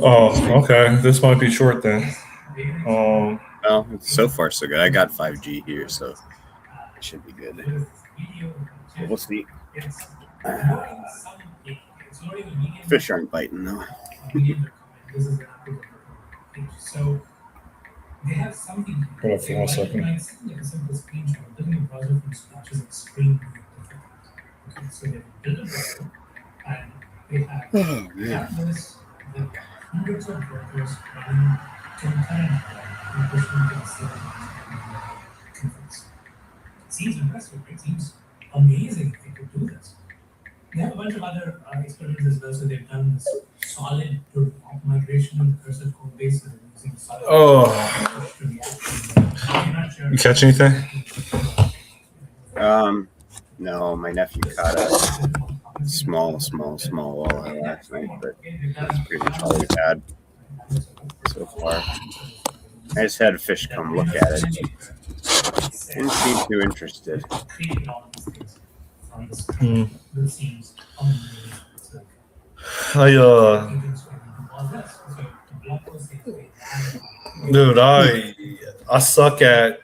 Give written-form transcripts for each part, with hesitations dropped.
Oh, okay. This might be short then. Well, so far so good. I got 5G here, so it should be good. But we'll see. Fish aren't biting though. Hold on for 1 second. Oh man. Seems impressive, right? Seems amazing if they could do this. They have a bunch of other experiments as well. So they've done this solid to migration of the cursor code base and using solid to react. I'm not sure. You catch anything? No, my nephew caught a small walleye last night, but that's pretty much all we've had so far. I just had a fish come look at it. Didn't seem too interested. Dude, I suck at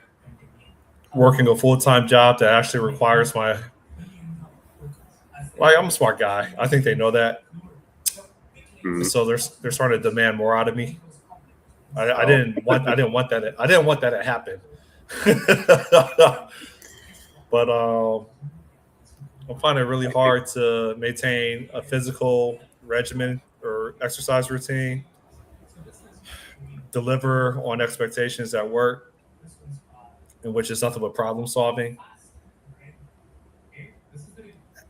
working a full-time job that actually requires my. Like, I'm a smart guy. I think they know that. So they're starting to demand more out of me. I didn't want that. I didn't want that to happen. But I'm finding it really hard to maintain a physical regimen or exercise routine, deliver on expectations at work, in which is nothing but problem solving,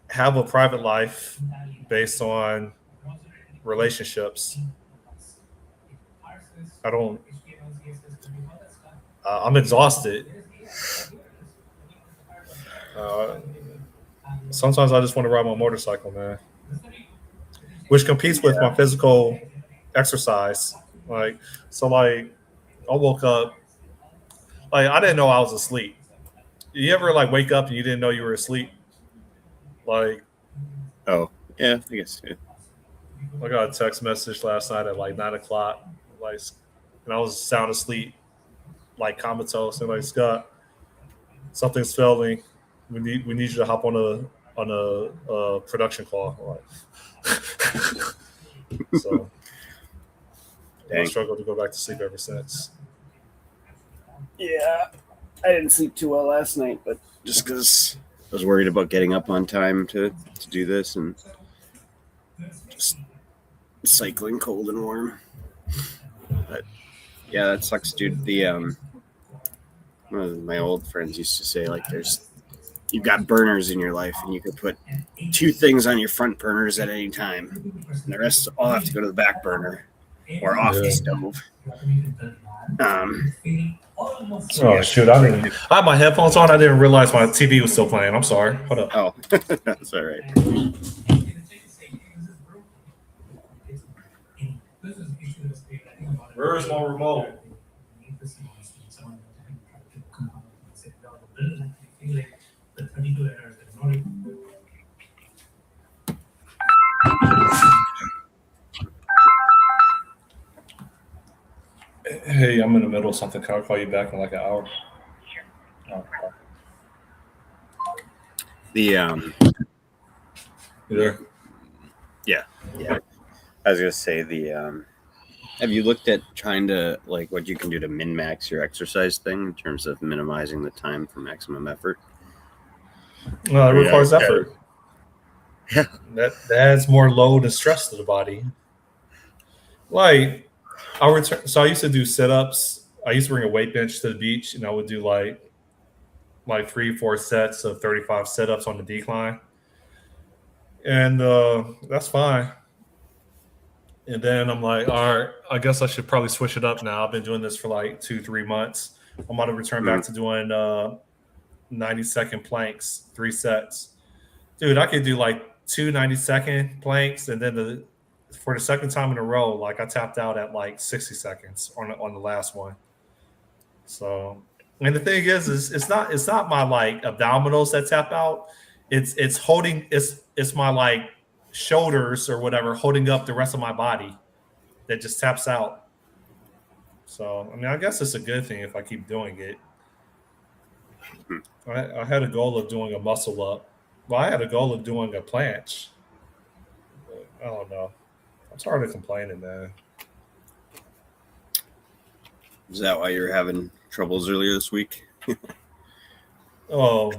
have a private life based on relationships. I'm exhausted. Sometimes I just want to ride my motorcycle, man, which competes with my physical exercise. I woke up, I didn't know I was asleep. You ever wake up and you didn't know you were asleep? Oh, yeah, I guess. Yeah. I got a text message last night at 9:00, and I was sound asleep, comatose, and Scott, something's failing. We need you to hop on a production call. So I struggled to go back to sleep ever since. Yeah, I didn't sleep too well last night, but just because I was worried about getting up on time to do this and just cycling cold and warm. But yeah, that sucks, dude. One of my old friends used to say, you've got burners in your life, and you could put 2 things on your front burners at any time, and the rest all have to go to the back burner or off the stove. Shoot! I had my headphones on. I didn't realize my TV was still playing. I'm sorry. Hold up. Oh, that's all right. Where's my remote? Hey, I'm in the middle of something. Can I call you back in an hour? Oh, You there? Yeah. I was gonna say have you looked at trying to what you can do to min-max your exercise thing in terms of minimizing the time for maximum effort? It requires effort. Yeah. That adds more load and stress to the body. So I used to do sit-ups. I used to bring a weight bench to the beach, and I would do 3-4 sets of 35 sit-ups on the decline. And that's fine. And then I'm like, all right, I guess I should probably switch it up now. I've been doing this for 2-3 months. I'm going to return back to doing 90-second planks, 3 sets. Dude, I could do 2 90-second planks, and then for the second time in a row, I tapped out at 60 seconds on the last one. So, and the thing is it's not my abdominals that tap out. It's holding it's my shoulders or whatever holding up the rest of my body that just taps out. So I mean, I guess it's a good thing if I keep doing it. I had a goal of doing a muscle up. Well, I had a goal of doing a planche. But I don't know. I'm tired of complaining, man. Is that why you were having troubles earlier this week? Oh,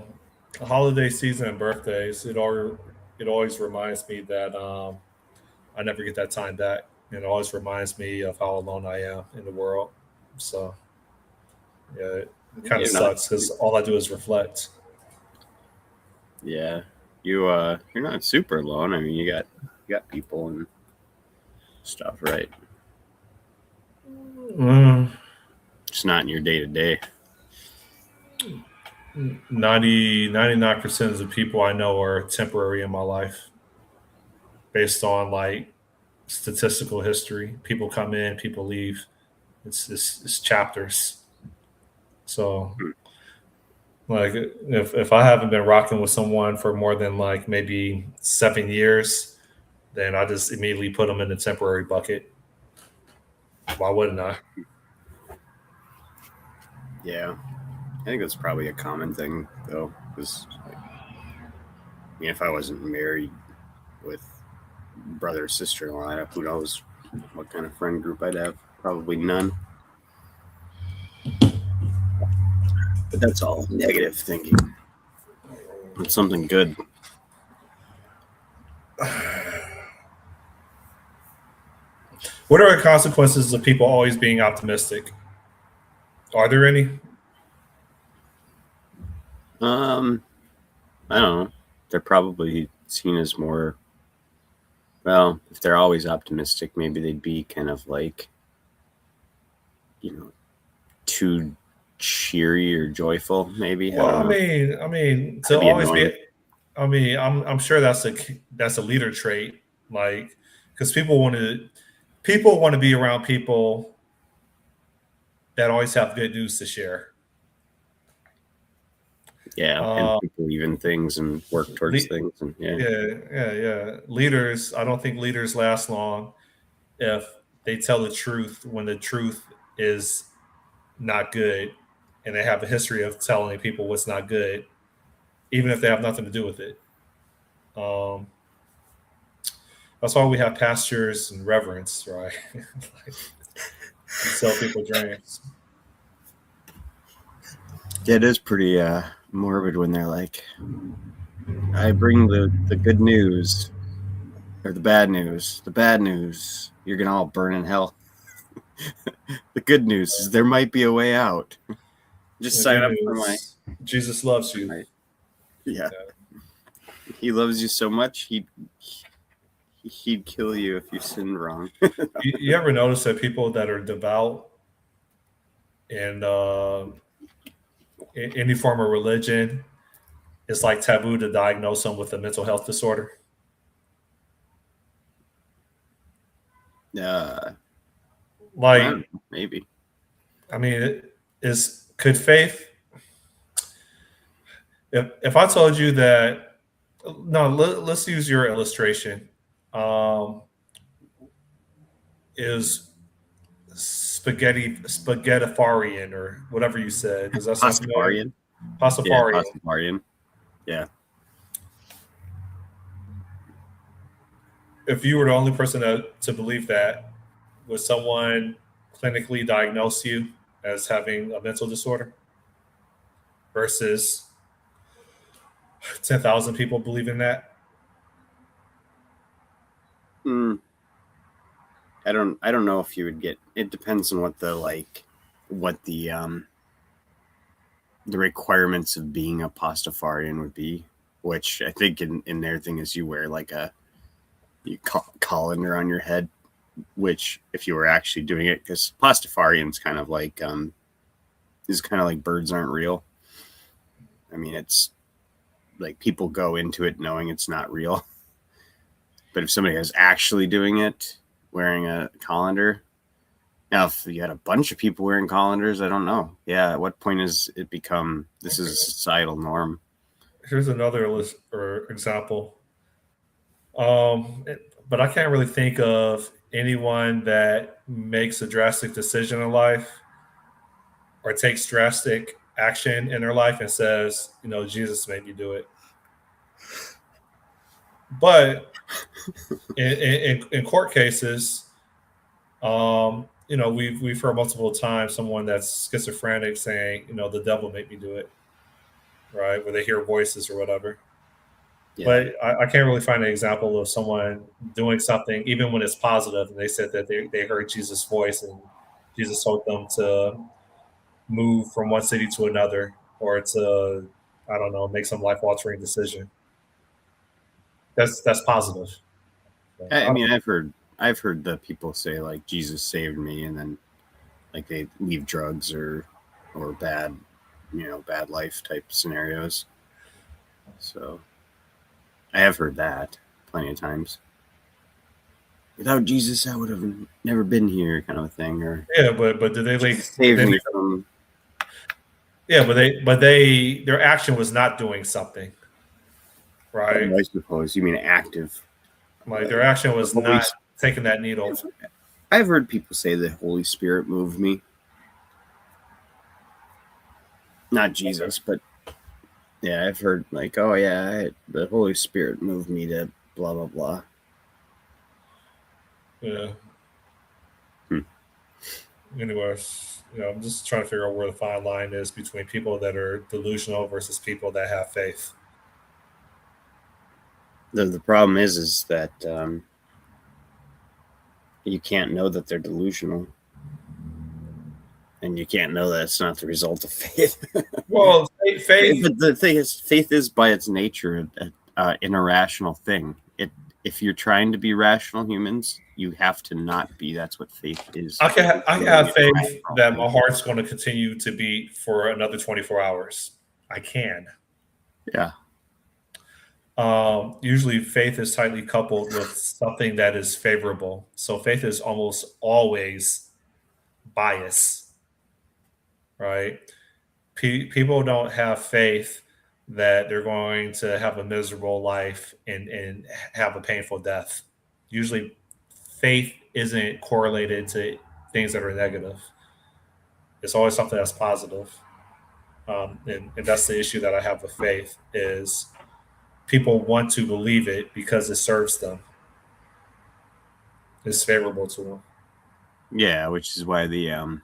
holiday season and birthdays. It always reminds me that I never get that time back. It always reminds me of how alone I am in the world. So yeah, it kind of You're not. sucks because all I do is reflect. Yeah, you're not super alone. I mean, you got people and stuff, right? Mm, It's not in your day to day. 99% of the people I know are temporary in my life based on like statistical history. People come in, people leave. It's chapters. So like if I haven't been rocking with someone for more than like maybe 7 years, then I just immediately put them in the temporary bucket. Why wouldn't I? Yeah, I think that's probably a common thing though, because if I wasn't married with brother or sister-in-law, who knows what kind of friend group I'd have? Probably none. But that's all negative thinking. It's something good. What are the consequences of people always being optimistic? Are there any? I don't know. They're probably seen as more. Well, if they're always optimistic, maybe they'd be kind of like, too cheery or joyful. Maybe I Well, don't know. I mean, to That'd be always annoying. be. I mean, I'm sure that's a leader trait, like because people want to be around people that always have good news to share. Yeah, and Uh, people even things and work towards le- things, and yeah, yeah. Leaders, I don't think leaders last long if they tell the truth when the truth is not good, and they have a history of telling people what's not good, even if they have nothing to do with it. Um, that's why we have pastors and reverence, right? Like, you sell people dreams. it is pretty morbid when they're like, "I bring the good news or the bad news. The bad news, you're gonna all burn in hell. The good news is there might be a way out. Just The sign good up for my news, Jesus loves you. yeah. Yeah. He loves you so much he'd kill you if you sinned wrong." You ever notice that people that are devout in any form of religion, it's like taboo to diagnose them with a mental health disorder? I don't Like, know, maybe. I mean, could faith? If I told you that, no, let's use your illustration. Um, is spaghettifarian or whatever you said? Does that sound familiar? Pastafarian. Yeah, Pastafarian. Pastafarian. Yeah. If you were the only person to believe that, would someone clinically diagnose you as having a mental disorder versus 10,000 people believing that? Mm, I don't know if you would get. It depends on what the requirements of being a pastafarian would be, which I think in their thing is you wear like a colander on your head, which if you were actually doing it, because pastafarian's kind of like is kind of like birds aren't real. I mean, it's like people go into it knowing it's not real, but if somebody is actually doing it wearing a colander. Now, if you had a bunch of people wearing colanders, I don't know. Yeah, at what point does it become this is a societal norm? Here's another list or example. But I can't really think of anyone that makes a drastic decision in life or takes drastic action in their life and says, Jesus made me do it. But in court cases, we've heard multiple times someone that's schizophrenic saying, the devil made me do it, right? Where they hear voices or whatever. Yeah. But I can't really find an example of someone doing something, even when it's positive, and they said that they heard Jesus' voice and Jesus told them to move from one city to another or to, I don't know, make some life-altering decision. That's positive. I mean, I've heard the people say like Jesus saved me, and then like they leave drugs or bad, bad life type scenarios. So I have heard that plenty of times. Without Jesus, I would have never been here, kind of a thing. Or yeah, but did they like save me from? Yeah, but their action was not doing something, right? I suppose you mean active. Like their action was not taking that needle. I've heard people say the Holy Spirit moved me. Not Jesus, but yeah, I've heard like, oh yeah, the Holy Spirit moved me to blah blah blah. Yeah. Anyways, I'm just trying to figure out where the fine line is between people that are delusional versus people that have faith. The problem is that you can't know that they're delusional, and you can't know that it's not the result of faith. Well, faith. But the thing is, faith is by its nature an irrational thing. If you're trying to be rational humans, you have to not be. That's what faith is. I can have faith that my heart's going to continue to beat for another 24 hours. I can. Yeah. Usually faith is tightly coupled with something that is favorable. So faith is almost always bias, right? People don't have faith that they're going to have a miserable life and have a painful death. Usually faith isn't correlated to things that are negative. It's always something that's positive. And that's the issue that I have with faith is people want to believe it because it serves them. It's favorable to them. Yeah, which is why the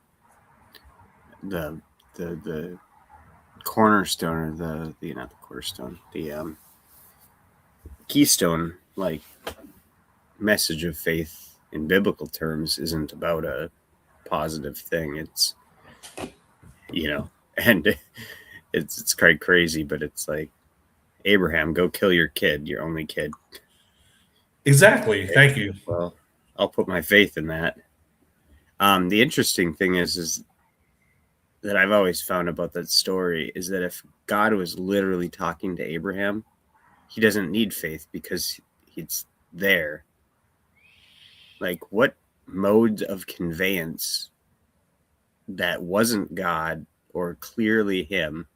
cornerstone or the not the cornerstone, the keystone like message of faith in biblical terms isn't about a positive thing. It's and it's quite crazy, but it's like, Abraham, go kill your kid, your only kid. Exactly. Thank you. Well, I'll put my faith in that. The interesting thing is that I've always found about that story is that if God was literally talking to Abraham, he doesn't need faith because he's there. Like, what mode of conveyance that wasn't God or clearly him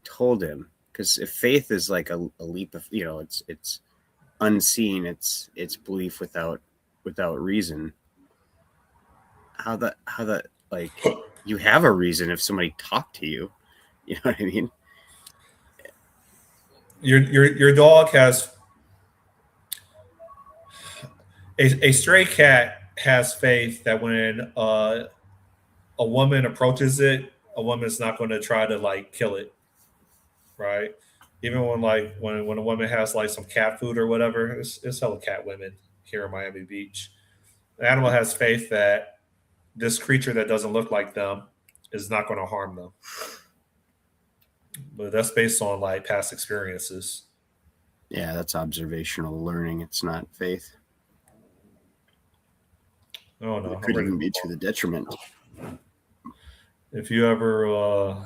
told him? Because if faith is like a leap of, it's unseen, it's belief without reason. How that like, you have a reason if somebody talked to you. You know what I mean? Your dog has a stray cat has faith that when a woman approaches it, a woman's not going to try to like kill it, right? Even when a woman has like some cat food or whatever, it's hella cat women here in Miami Beach. The animal has faith that this creature that doesn't look like them is not going to harm them. But that's based on like past experiences. Yeah, that's observational learning. It's not faith. Oh no, it could even be to the detriment. If you ever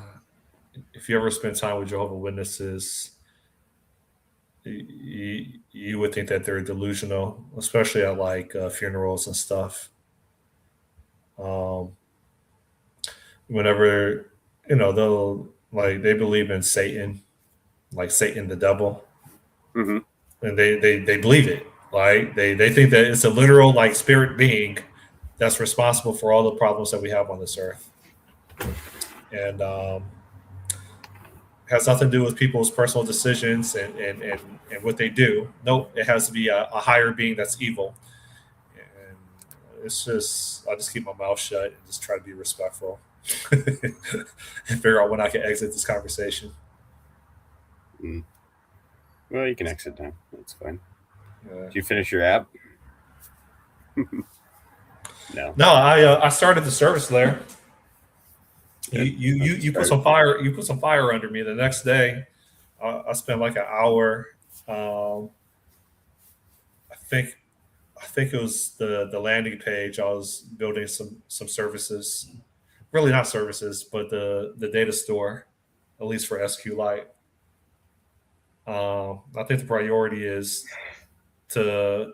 spend time with Jehovah's Witnesses, you would think that they're delusional, especially at like funerals and stuff. Whenever they'll like they believe in Satan, like Satan the devil, mm-hmm. and they believe it. Like they think that it's a literal like spirit being that's responsible for all the problems that we have on this earth, and has nothing to do with people's personal decisions and what they do. Nope, it has to be a higher being that's evil. And it's just I just keep my mouth shut and just try to be respectful and figure out when I can exit this conversation. Well, you can exit now. That's fine. Yeah. Did you finish your app? No. No, I started the service there. You put some fire under me. The next day, I spent like an hour. I think it was the landing page. I was building some services, really not services, but the data store, at least for SQLite. I think the priority is to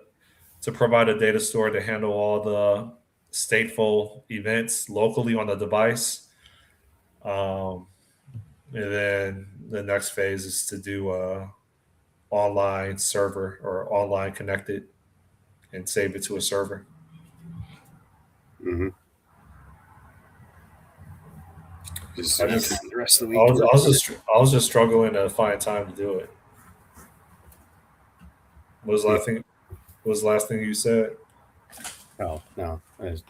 provide a data store to handle all the stateful events locally on the device. And then the next phase is to do a online server or online connected and save it to a server. Mm-hmm. Just I just- the rest of the I week. was just struggling to find time to do it. What was the last thing? What was the last thing you said? Oh no, I was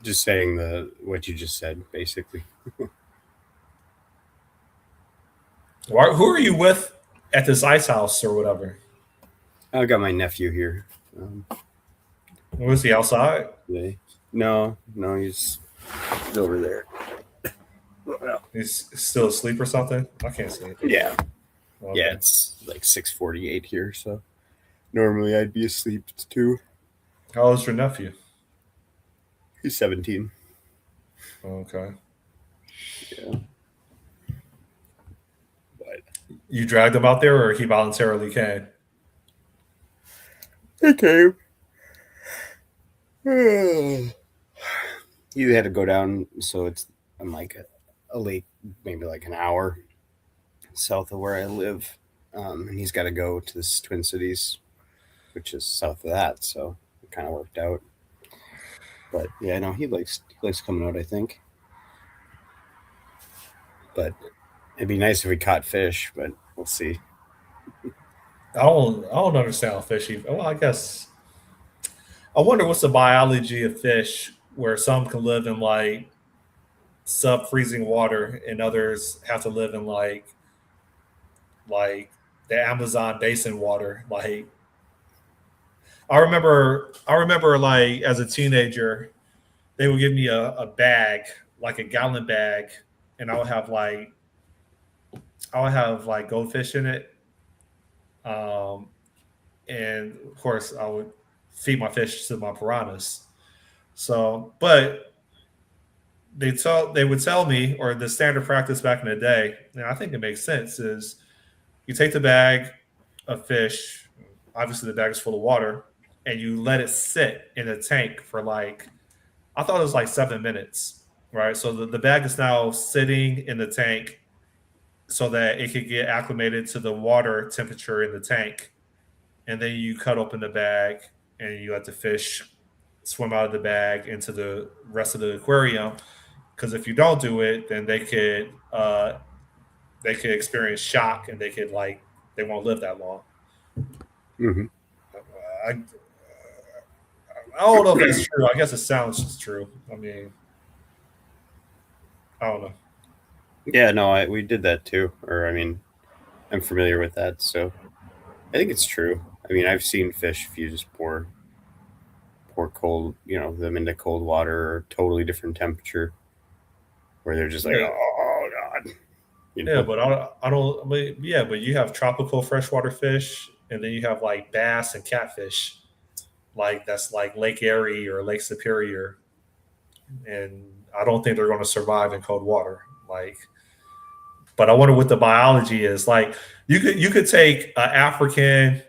just saying what you just said, basically. Who are you with at this ice house or whatever? I got my nephew here. Was he outside? Today. No, he's over there. He's still asleep or something? I can't see anything. Yeah, Okay. yeah. It's like 6:48 here, so normally I'd be asleep too. How old is your nephew? He's 17. Okay. Yeah. But You dragged him out there or he voluntarily came? he came. You had to go down, so it's on like a lake, maybe like an hour south of where I live, and he's got to go to the Twin Cities, which is south of that. So it kind of worked out. But yeah, no, he likes coming out, I think. But it'd be nice if we caught fish, but we'll see. I don't understand fishy. Well, I guess I wonder what's the biology of fish where some can live in like sub-freezing water and others have to live in like the Amazon basin water. Like I remember like as a teenager, they would give me a bag, like a gallon bag, and I would have like goldfish in it. And of course I would feed my fish to my piranhas. So, but they would tell me, or the standard practice back in the day, and I think it makes sense, is you take the bag of fish, obviously the bag is full of water, and you let it sit in a tank for like, I thought it was like 7 minutes, right? So the bag is now sitting in the tank so that it could get acclimated to the water temperature in the tank. And then you cut open the bag and you let the fish swim out of the bag into the rest of the aquarium. Because if you don't do it, then they could experience shock and they won't live that long. Mm-hmm. I don't know if that's true. I guess it sounds true. I mean, I don't know. Yeah, no, we did that too. Or I mean, I'm familiar with that, so I think it's true. I mean, I've seen fish if you just pour cold, them into cold water or totally different temperature, where they're just like, Yeah. oh god. Yeah, but I don't. I mean, yeah, but you have tropical freshwater fish, and then you have like bass and catfish, like that's like Lake Erie or Lake Superior, and I don't think they're going to survive in cold water. Like, but I wonder what the biology is. Like, you could take an African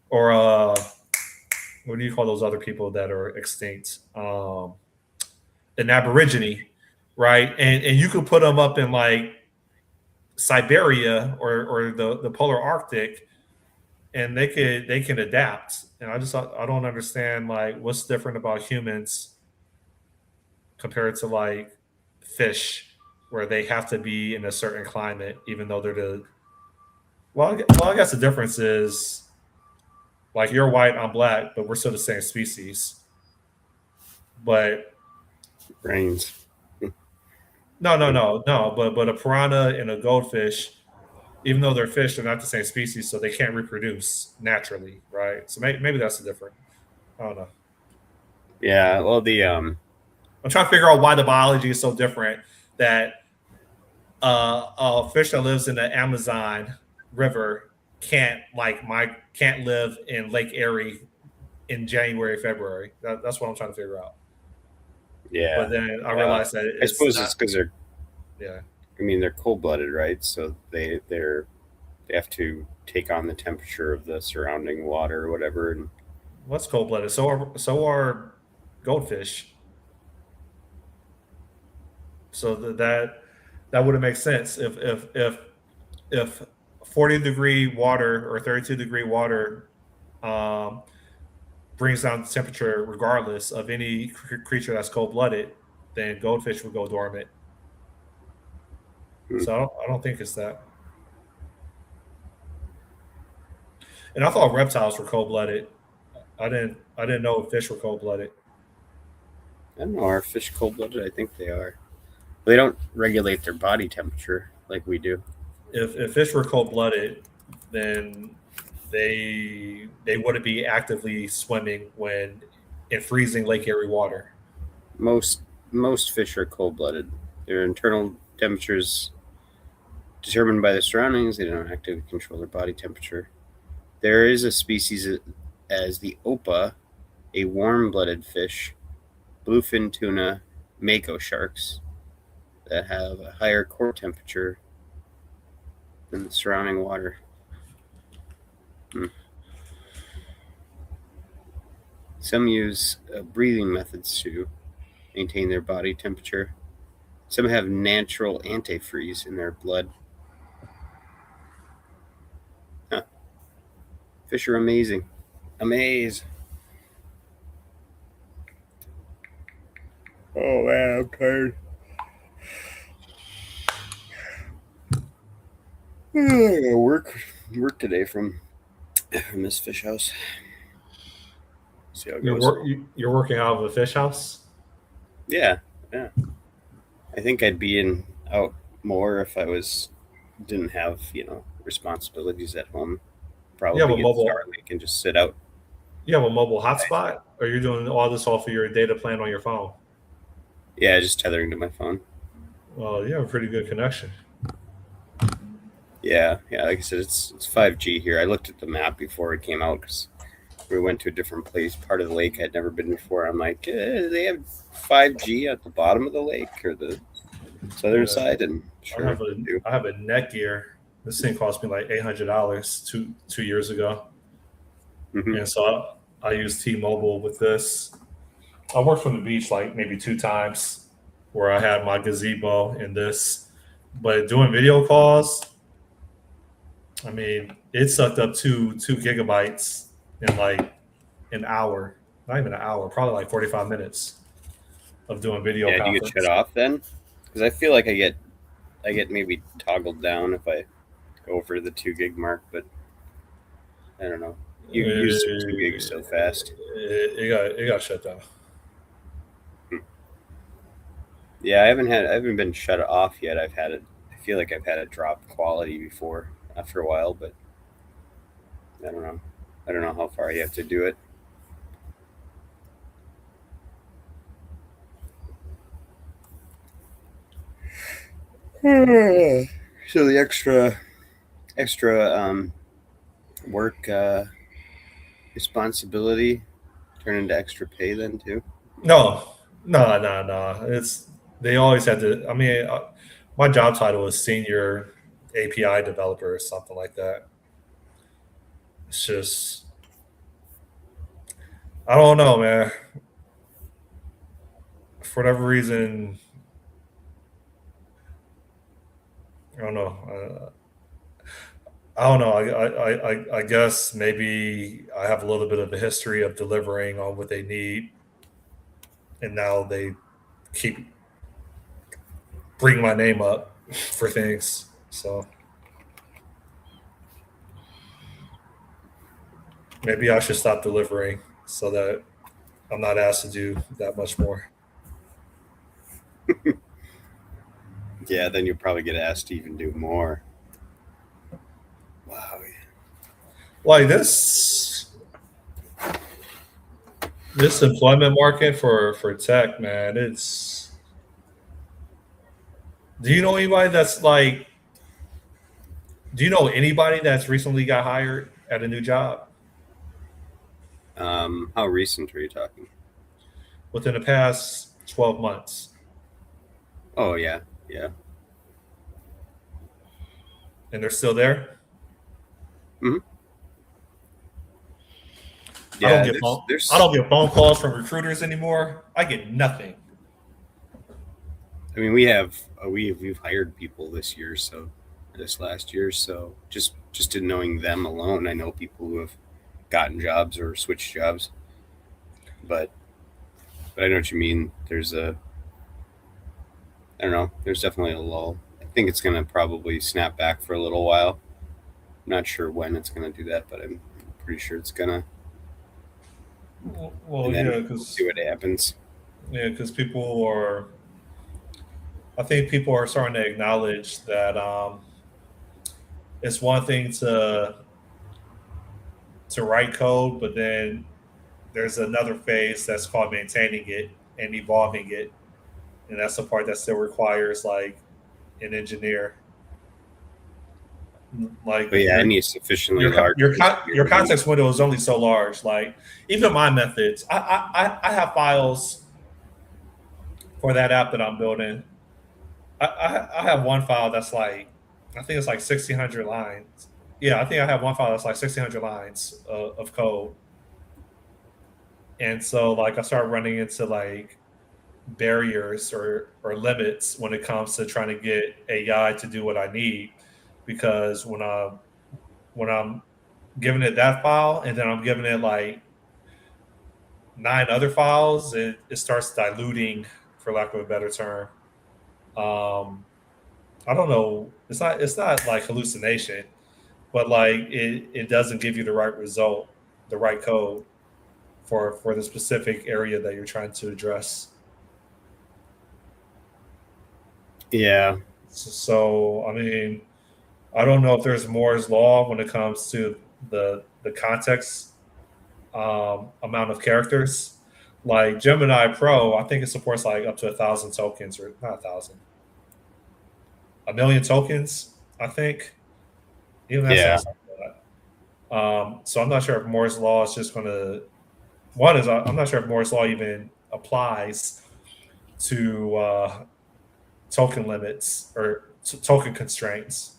or what do you call those other people that are extinct? An Aborigine, right? And you could put them up in like Siberia or the polar Arctic, and they can adapt. And I don't understand like what's different about humans compared to like fish, where they have to be in a certain climate, even though they're the well, I guess the difference is like you're white, I'm black, but we're still the same species. But Brains. no. But a piranha and a goldfish, even though they're fish, they're not the same species, so they can't reproduce naturally, right? So maybe that's the difference. I don't know. Yeah. Well, I'm trying to figure out why the biology is so different. That a fish that lives in the Amazon River can't live in Lake Erie in January, February. That's what I'm trying to figure out. yeah. But then I realized that I it's suppose not. it's because they're. Yeah, I mean, they're cold-blooded, right? So they have to take on the temperature of the surrounding water or whatever. And what's cold blooded? So are goldfish. So that wouldn't make sense if 40-degree water or 32-degree water um, brings down the temperature regardless of any creature that's cold blooded, then goldfish would go dormant. hmm, So I don't think it's that. And I thought reptiles were cold blooded. I didn't know fish were cold blooded. I don't know. Are fish cold-blooded? I think they are. They don't regulate their body temperature like we do. If fish were cold blooded, then they wouldn't be actively swimming when in freezing Lake Erie water. Most most fish are cold-blooded. Their internal temperatures determined by the surroundings. They don't actively control their body temperature. There is a species as the opa, a warm-blooded fish, bluefin tuna, mako sharks that have a higher core temperature than the surrounding water. Hmm. Some use breathing methods to maintain their body temperature. Some have natural antifreeze in their blood. Huh. Fish are amazing. Amaze. Oh man, I'm tired. I gotta work today from this fish house. See how it goes. You're working out of a fish house. Yeah, yeah. I think I'd be out more if I didn't have responsibilities at home. You have Probably a get mobile. Starlink and just sit out. You have a mobile hotspot, or you're doing all this off of your data plan on your phone. Yeah, just tethering to my phone. Well, you have a pretty good connection. Yeah, yeah. Like I said, it's 5G here. I looked at the map before it came out because we went to a different place, part of the lake I'd never been before. I'm like, they have 5G at the bottom of the lake or the southern Yeah. side, and sure they do. I have a Netgear. This thing cost me like $800 two years ago, Mm-hmm. and so I use T-Mobile with this. I worked from the beach like maybe 2 times, where I had my gazebo in this, but doing video calls, I mean, it sucked up two gigabytes in like an hour, not even an hour, probably like 45 minutes of doing video Yeah, do you get shut conference. off then? Because I feel like I get maybe toggled down if I go over the 2 gig mark, but I don't know. You use 2 gigs so fast. It got shut down. Yeah, I haven't been shut off yet. I feel like I've had a drop quality before after a while, but I don't know. I don't know how far you have to do it. So the extra work responsibility turn into extra pay then too. No. It's they always had to. I mean, my job title is senior API developer or something like that. It's just I don't know, man. For whatever reason, I don't know. I don't know. I guess maybe I have a little bit of a history of delivering on what they need, and now they keep bringing my name up for things. So maybe I should stop delivering so that I'm not asked to do that much more. Yeah, then you'll probably get asked to even do more. Wow. Like this employment market for tech, man, it's do you know anybody that's like do you know anybody that's recently got hired at a new job How recent are you talking? within the past 12 months? Oh yeah, yeah. And they're still there? Hmm. I don't Yeah, get phone I there's. don't get phone calls from recruiters anymore. I get nothing. I mean, we've hired people this year, so this last year, so just in knowing them alone, I know people who have gotten jobs or switched jobs. But I know what you mean. I don't know. There's definitely a lull. I think it's gonna probably snap back for a little while. I'm not sure when it's gonna do that, but I'm pretty sure it's gonna. Well, And then yeah, we'll see what happens. because people are. I think people are starting to acknowledge that it's one thing to write code, but then there's another phase that's called maintaining it and evolving it, and that's the part that still requires like an engineer. Like But yeah, I need sufficiently large your memory. context window is only so large. Like even my methods, I have files for that app that I'm building. I have one file that's like I think it's like 1,600 lines. Yeah, I think I have one file that's like 1,600 lines of code, and so like I start running into like barriers or limits when it comes to trying to get AI to do what I need, because when I'm giving it that file and then I'm giving it like 9 other files, it starts diluting, for lack of a better term. Um, I don't know. It's not like hallucination, but like it doesn't give you the right result, the right code for the specific area that you're trying to address. Yeah, So I mean, I don't know if there's Moore's law when it comes to the context amount of characters. Like Gemini Pro, I think it supports like up to 1,000 tokens, or not 1,000, 1,000,000 tokens. I think even that yeah, sounds like that. So I'm not sure if Moore's law is just going to. One is I'm not sure if Moore's law even applies to token limits or token constraints.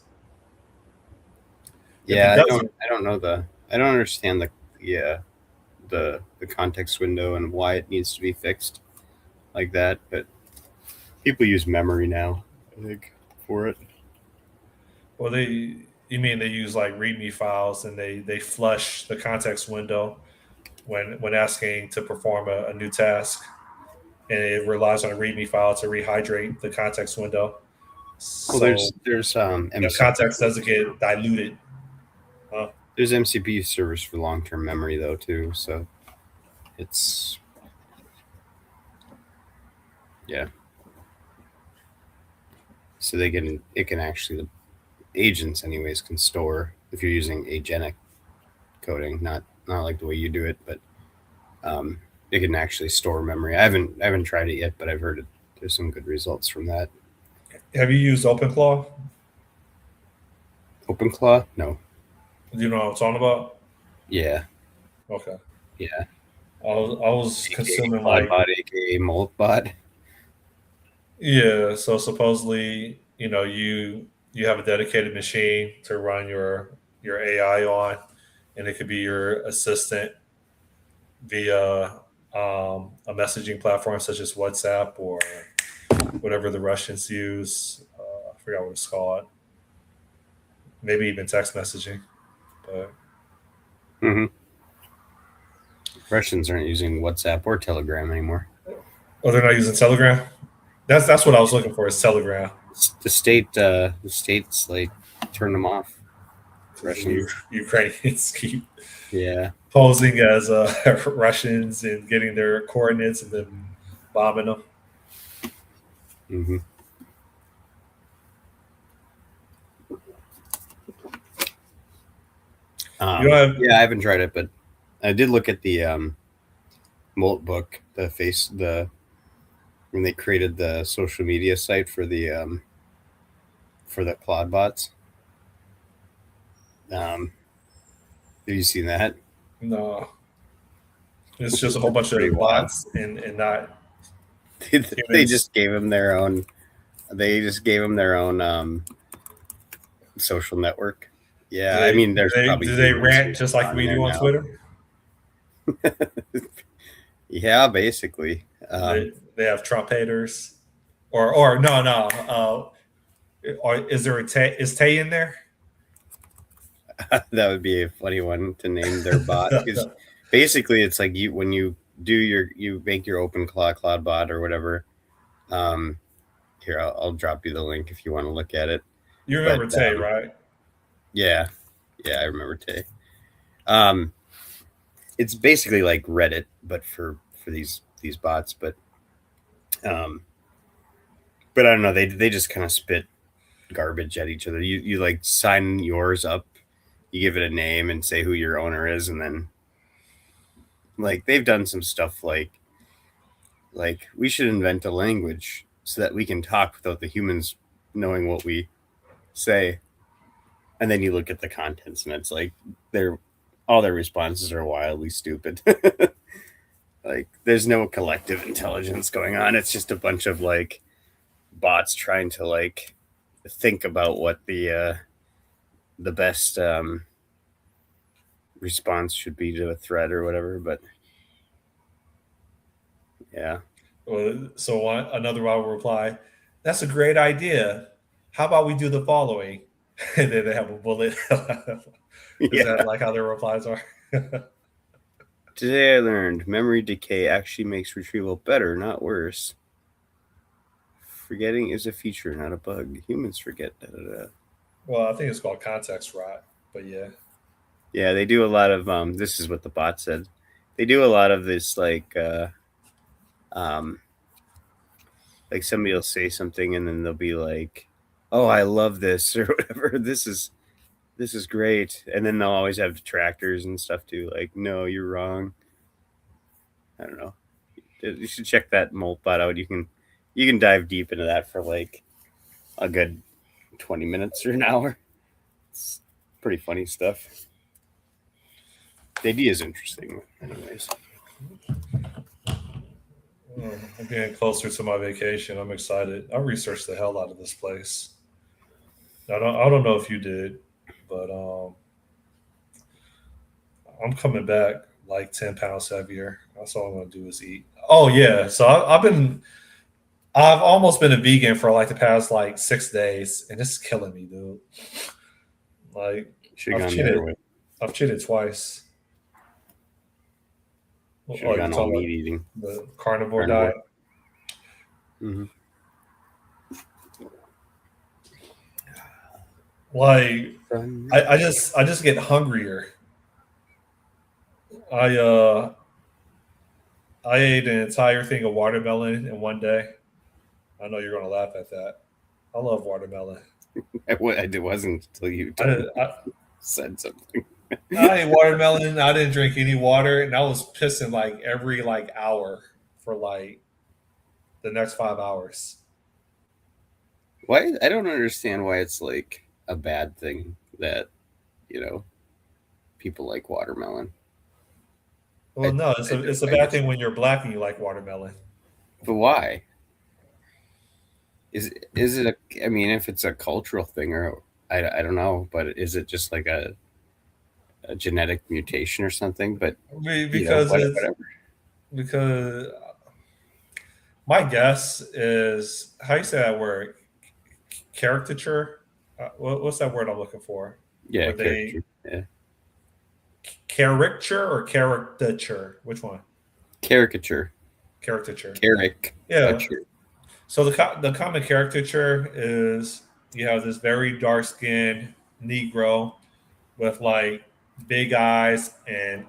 If yeah. it doesn't, I don't know I don't understand the context window and why it needs to be fixed like that. But people use memory now, I think, for it. well, you mean they use like README files and they flush the context window when asking to perform a new task, and it relies on a README file to rehydrate the context window, Well, so there's the MCP context doesn't get diluted. there's MCP servers for long term memory though too. So it's yeah. So it can actually the agents anyways can store if you're using agenic coding, not like the way you do it, but um, it can actually store memory. I haven't tried it yet, but I've heard there's some good results from that. Have you used OpenClaw? OpenClaw? No. Do you know what I'm talking about? Yeah. Okay. Yeah. I was AKA consuming like CloudBot, AKA MoltBot. yeah. So supposedly, you have a dedicated machine to run your AI on, and it could be your assistant via a messaging platform such as WhatsApp or whatever the Russians use. I forgot what it's called. maybe even text messaging. But Mm-hmm. Russians aren't using WhatsApp or Telegram anymore. oh, they're not using Telegram. That's what I was looking for is Telegram. The states like turn them off. Russians. Ukrainians keep Yeah. posing as Russians and getting their coordinates and then bombing them. Mm-hmm. Yeah, I haven't tried it, but I did look at the Molt book, when they created the social media site for the Claude bots. Have you seen that? No, it's just a whole bunch of bots and not. They just gave them their own. They just gave them their own social network. Yeah, I mean, there's probably do they rant just like we do on Twitter? Yeah, basically. They have Trump haters, or no. Or is there is Tay in there? That would be a funny one to name their bot because basically it's like when you do you make your open Cloud bot or whatever. Here I'll drop you the link if you want to look at it. You remember Tay, right? Yeah, I remember Tay. It's basically like Reddit, but for these bots. But I don't know. They just kind of spit garbage at each other. You like sign yours up, you give it a name and say who your owner is, and then like they've done some stuff like we should invent a language so that we can talk without the humans knowing what we say. And then you look at the contents and it's like all their responses are wildly stupid. Like there's no collective intelligence going on. It's just a bunch of like bots trying to like think about what the best response should be to a threat or whatever. But yeah. Well, so another one will reply, "That's a great idea. How about we do the following?" And then they have a bullet. Is that like how their replies are? Today I learned memory decay actually makes retrieval better, not worse. Forgetting is a feature, not a bug. Humans forget. Da, da, da. Well, I think it's called context rot, but yeah. Yeah, they do a lot of this is what the bot said. They do a lot of this like somebody will say something and then they'll be like, "Oh, I love this," or whatever. This is great. And then they'll always have detractors and stuff too. Like, no, you're wrong. I don't know. You should check that Molt bot out. You can dive deep into that for like a good 20 minutes or an hour. It's pretty funny stuff. The idea is interesting, anyways. I'm getting closer to my vacation. I'm excited. I researched the hell out of this place. I don't know if you did, but I'm coming back like 10 pounds heavier. That's all I'm gonna do is eat. Oh yeah, so I've almost been a vegan for like the past like 6 days, and it's killing me, dude. Like I've cheated twice. Should have gone all meat eating. The carnivore diet. Mm-hmm. Like I just get hungrier. I ate an entire thing of watermelon in one day. I know you're gonna laugh at that. I love watermelon. It wasn't until you said something. I ate watermelon. I didn't drink any water, and I was pissing like every like hour for like the next 5 hours. Why? I don't understand why it's like a bad thing that people like watermelon. Well, no, it's a bad thing when you're black and you like watermelon. But why? Is it I mean, if it's a cultural thing, or I don't know, but is it just like a genetic mutation or something? But because my guess is, how you say that word, caricature. what's that word I'm looking for? Yeah, Where they caricature. Yeah, caricature or caricature? Which one? caricature. Caricature. Yeah. Caricature. So the common caricature is you have this very dark skinned Negro with like big eyes and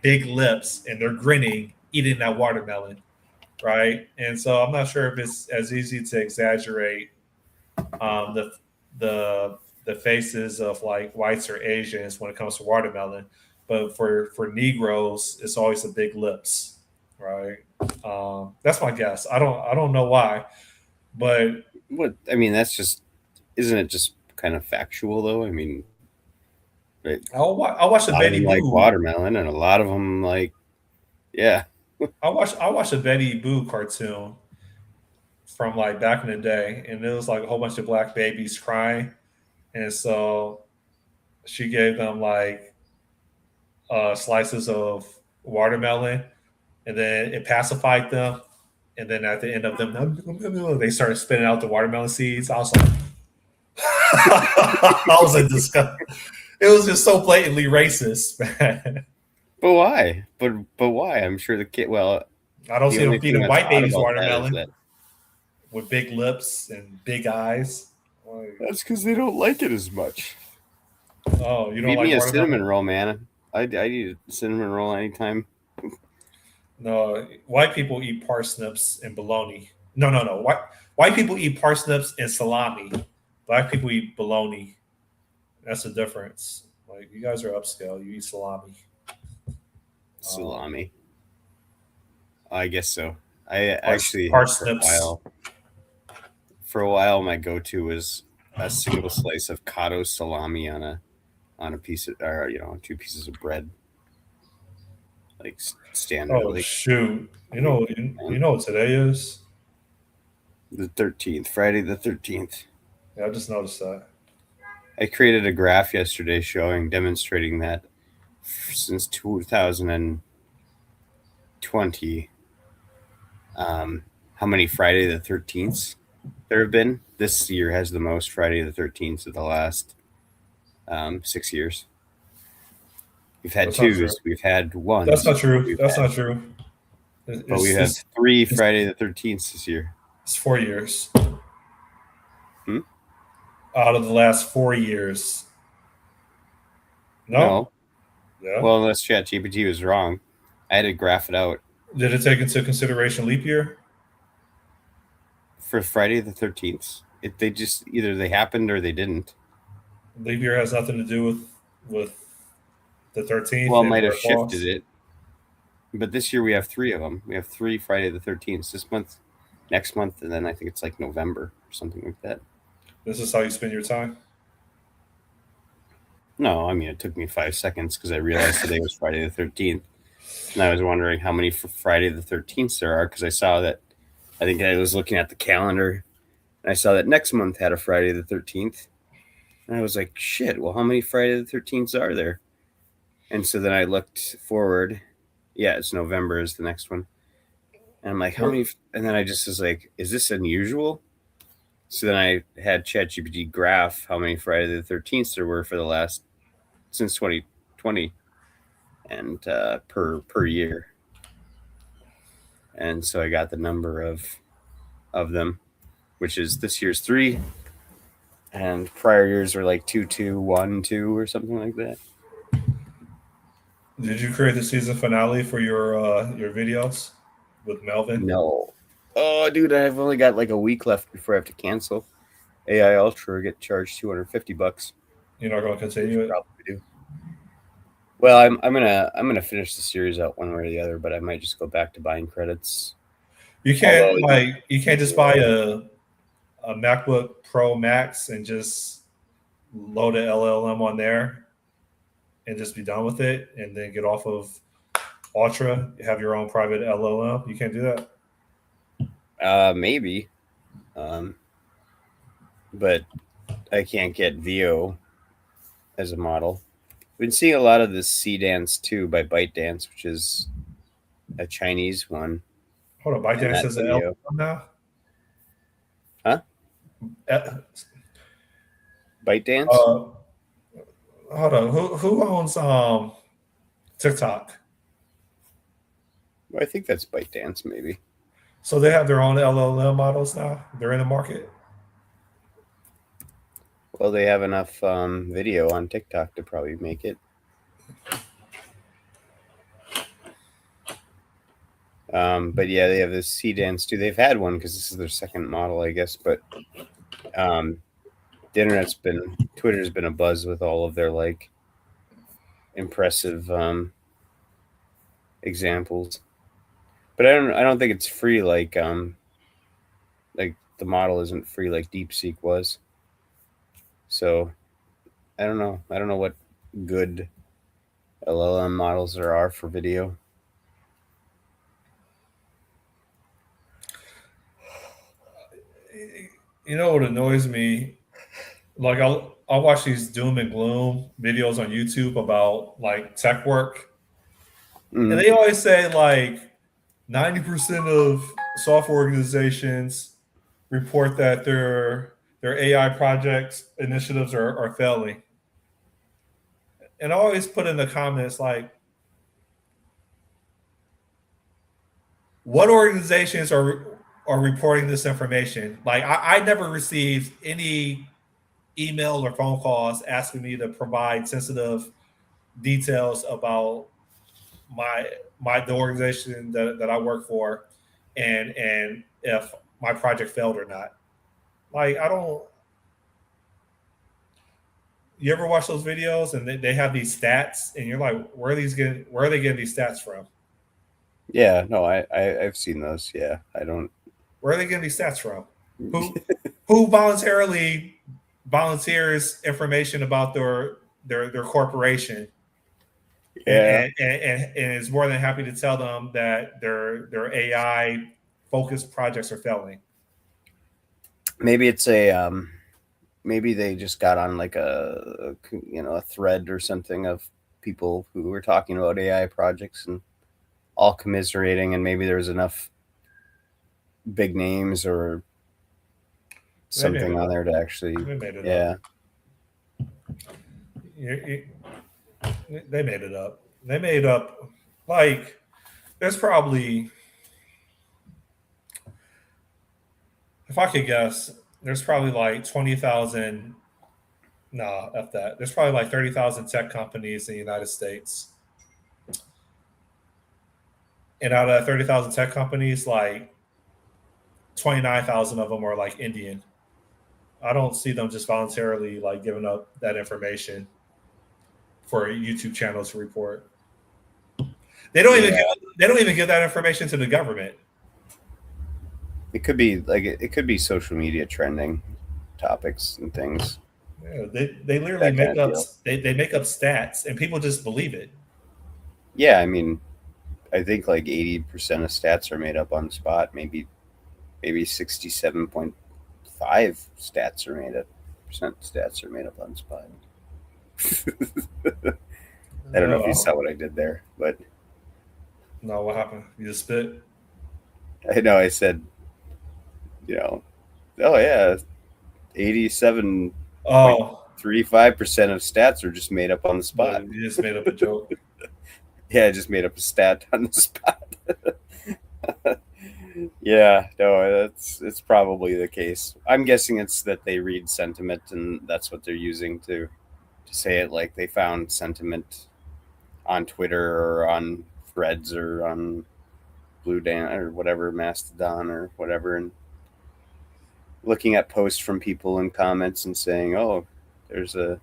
big lips, and they're grinning, eating that watermelon, right? And so I'm not sure if it's as easy to exaggerate um, the the the faces of like whites or Asians when it comes to watermelon, but for Negroes, it's always the big lips, right? That's my guess. I don't know why, but What I mean, that's just isn't it just kind of factual though? I mean, right, I'll watch a the lot of Betty them like Boo. watermelon, and a lot of them like yeah. I watched a Betty Boo cartoon from like back in the day, and it was like a whole bunch of black babies crying, and so she gave them like slices of watermelon, and then it pacified them, and then at the end of them, they started spitting out the watermelon seeds. I was like, I was like, disgust. It was just so blatantly racist, man. But why? But why? I'm sure the kid. Well, I don't the see them only thing feeding that's white odd babies about that is watermelon that with big lips and big eyes. Like, that's because they don't like it as much. oh, you don't Feed like me a watermelon? cinnamon roll, man. I eat a cinnamon roll anytime. No, white people eat parsnips and bologna. No, no, no. White people eat parsnips and salami. Black people eat bologna. That's the difference. Like you guys are upscale. You eat salami. Um, Salami. I guess so. I actually Parsnips. for a while, my go-to was a single slice of cotto salami on a piece of, or two pieces of bread, like standard, Oh like shoot! You like know, you know what today is? the 13th, Friday the 13th. Yeah, I just noticed that. I created a graph yesterday demonstrating that since 2020, how many Friday the 13th there have been. This year has the most Friday the 13th of the last 6 years. We've had That's not true. twos, we've had That's ones, not true. That's not true. but we It's have it's three it's, Friday the 13th this year. it's 4 years Hmm? out of the last 4 years. No, No, yeah. well, unless ChatGPT was wrong, I had to graph it out Did it take into consideration leap year? for Friday the 13th. They just either they happened or they didn't. Leap year has nothing to do with the 13th Well, it and might where have it shifted falls. it, but this year we have three of them. We have three Friday the 13th this month, next month, and then I think it's like November or something like that. This is how you spend your time. No, I mean, it took me 5 seconds because I realized today was Friday the 13th. And I was wondering how many Friday the 13th there are because I saw that, I think I was looking at the calendar and I saw that next month had a Friday the 13th. And I was like, shit, well, how many Friday the 13th are there? And so then I looked forward. Yeah, it's November is the next one. And I'm like, how many? And then I just was like, is this unusual? So then I had ChatGPT graph how many Friday the 13th there were for the last, since 2020 and per year. And so I got the number of them, which is this year's 3, and prior years were like 2, 2, 1, 2, or something like that. Did you create the season finale for your videos with Melvin? No. Oh, dude, I've only got like a week left before I have to cancel. AI Ultra get charged $250. You're not going to continue it. Probably do. Well, I'm gonna finish the series out one way or the other, but I might just go back to buying credits. Although You can't just buy a MacBook Pro Max and just load an LLM on there and just be done with it, and then get off of Ultra, have your own private LLM. You can't do that. Maybe, but I can't get VO as a model. We've been seeing a lot of this C Dance too by ByteDance, which is a Chinese one. Hold on, And ByteDance that has an video, LLM now. huh? Uh, ByteDance? Hold on. Who owns TikTok? Well, I think that's ByteDance, maybe. So they have their own LLM models now. They're in the market. Well, they have enough video on TikTok to probably make it. But yeah, they have this C-Dance too. They've had one because this is their second model, I guess. But the Twitter's been a buzz with all of their like impressive examples. But I don't think it's free like the model isn't free like DeepSeek was. So I don't know. I don't know what good LLM models there are for video. You know what annoys me? Like I'll watch these doom and gloom videos on YouTube about like tech work, and they always say like 90% of software organizations report that their AI projects initiatives are failing. And I always put in the comments like, what organizations are reporting this information? Like I never received any email or phone calls asking me to provide sensitive details about the organization that I work for, and if my project failed or not. Like I don't. You ever watch those videos and they have these stats and you're like, where are they getting these stats from? Yeah, no, I've seen those. Yeah, I don't. Where are they getting these stats from? Who volunteers information about their corporation, Yeah, and is more than happy to tell them that their AI focused projects are failing. maybe it's maybe they just got on like a thread or something of people who were talking about AI projects and all commiserating, and maybe there's enough big names or something on there to actually, They made it yeah. up. They made it up. They made up like there's probably, if I could guess, there's probably like 20,000. No, F that. There's probably like 30,000 tech companies in the United States. And out of that 30,000 tech companies, like 29,000 of them are like Indian. I don't see them just voluntarily like giving up that information for YouTube channels to report. They don't even give that information to the government. It could be like it could be social media trending topics and things. Yeah, they literally make up they make up stats and people just believe it. Yeah, I mean, I think like 80% of stats are made up on the spot. Maybe 67.5 stats are made up. Stats are made up on the spot. I don't know if you saw what I did there, but no, what happened? You just spit? I know I said, oh yeah, 87.35% of stats are just made up on the spot. You just made up a joke. Yeah, I just made up a stat on the spot. Yeah, no, it's probably the case. I'm guessing it's that they read sentiment and that's what they're using to say it. Like they found sentiment on Twitter or on Threads or on Blue Dan or whatever, Mastodon or whatever, and looking at posts from people and comments and saying, oh, there's a.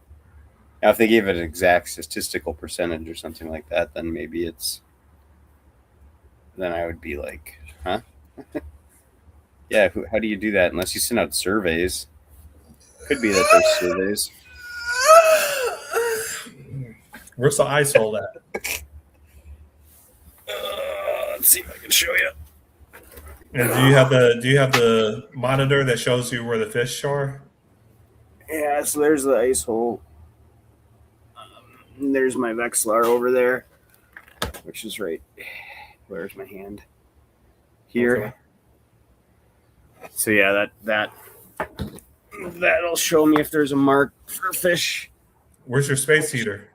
Now, if they gave it an exact statistical percentage or something like that, then maybe it's. Then I would be like, huh? Yeah, how do you do that unless you send out surveys? Could be that there's surveys. Where's the ice hole at? Let's see if I can show you. And do you have the monitor that shows you where the fish are? Yeah, so there's the ice hole. There's my Vexlar over there, which is right. Where's my hand? Here. Okay. So yeah, that That'll show me if there's a mark for fish. Where's your space heater?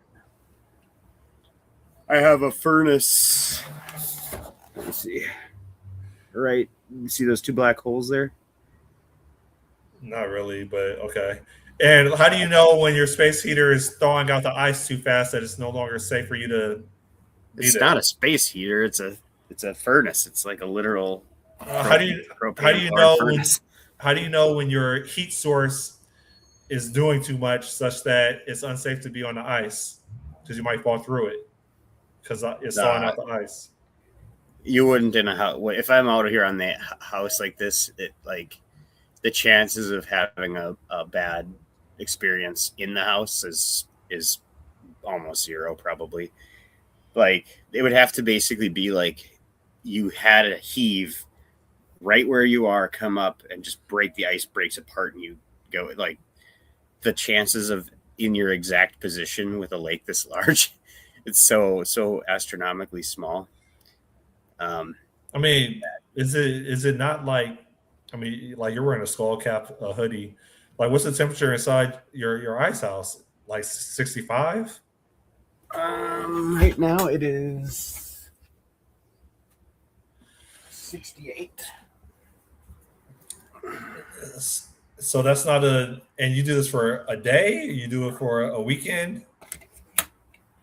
I have a furnace. Let me see. Right. You see those two black holes there? Not really, but okay. And how do you know when your space heater is thawing out the ice too fast that it's no longer safe for you to be It's there? not a space heater. It's a furnace. It's like a literal How do you propane-powered furnace. how do you know when your heat source is doing too much such that it's unsafe to be on the ice because you might fall through it because it's thawing out the ice? You wouldn't in a house. If I'm out here on the house like this, it like the chances of having a bad experience in the house is almost zero, probably. Like it would have to basically be like you had a heave right where you are, come up and just break, the ice breaks apart and you go. Like the chances of in your exact position with a lake this large, it's so astronomically small. I mean, is it not like, I mean, like you're wearing a skull cap, a hoodie. Like, what's the temperature inside your ice house? Like 65? Right now it is 68. So that's not and you do this for a day? You do it for a weekend?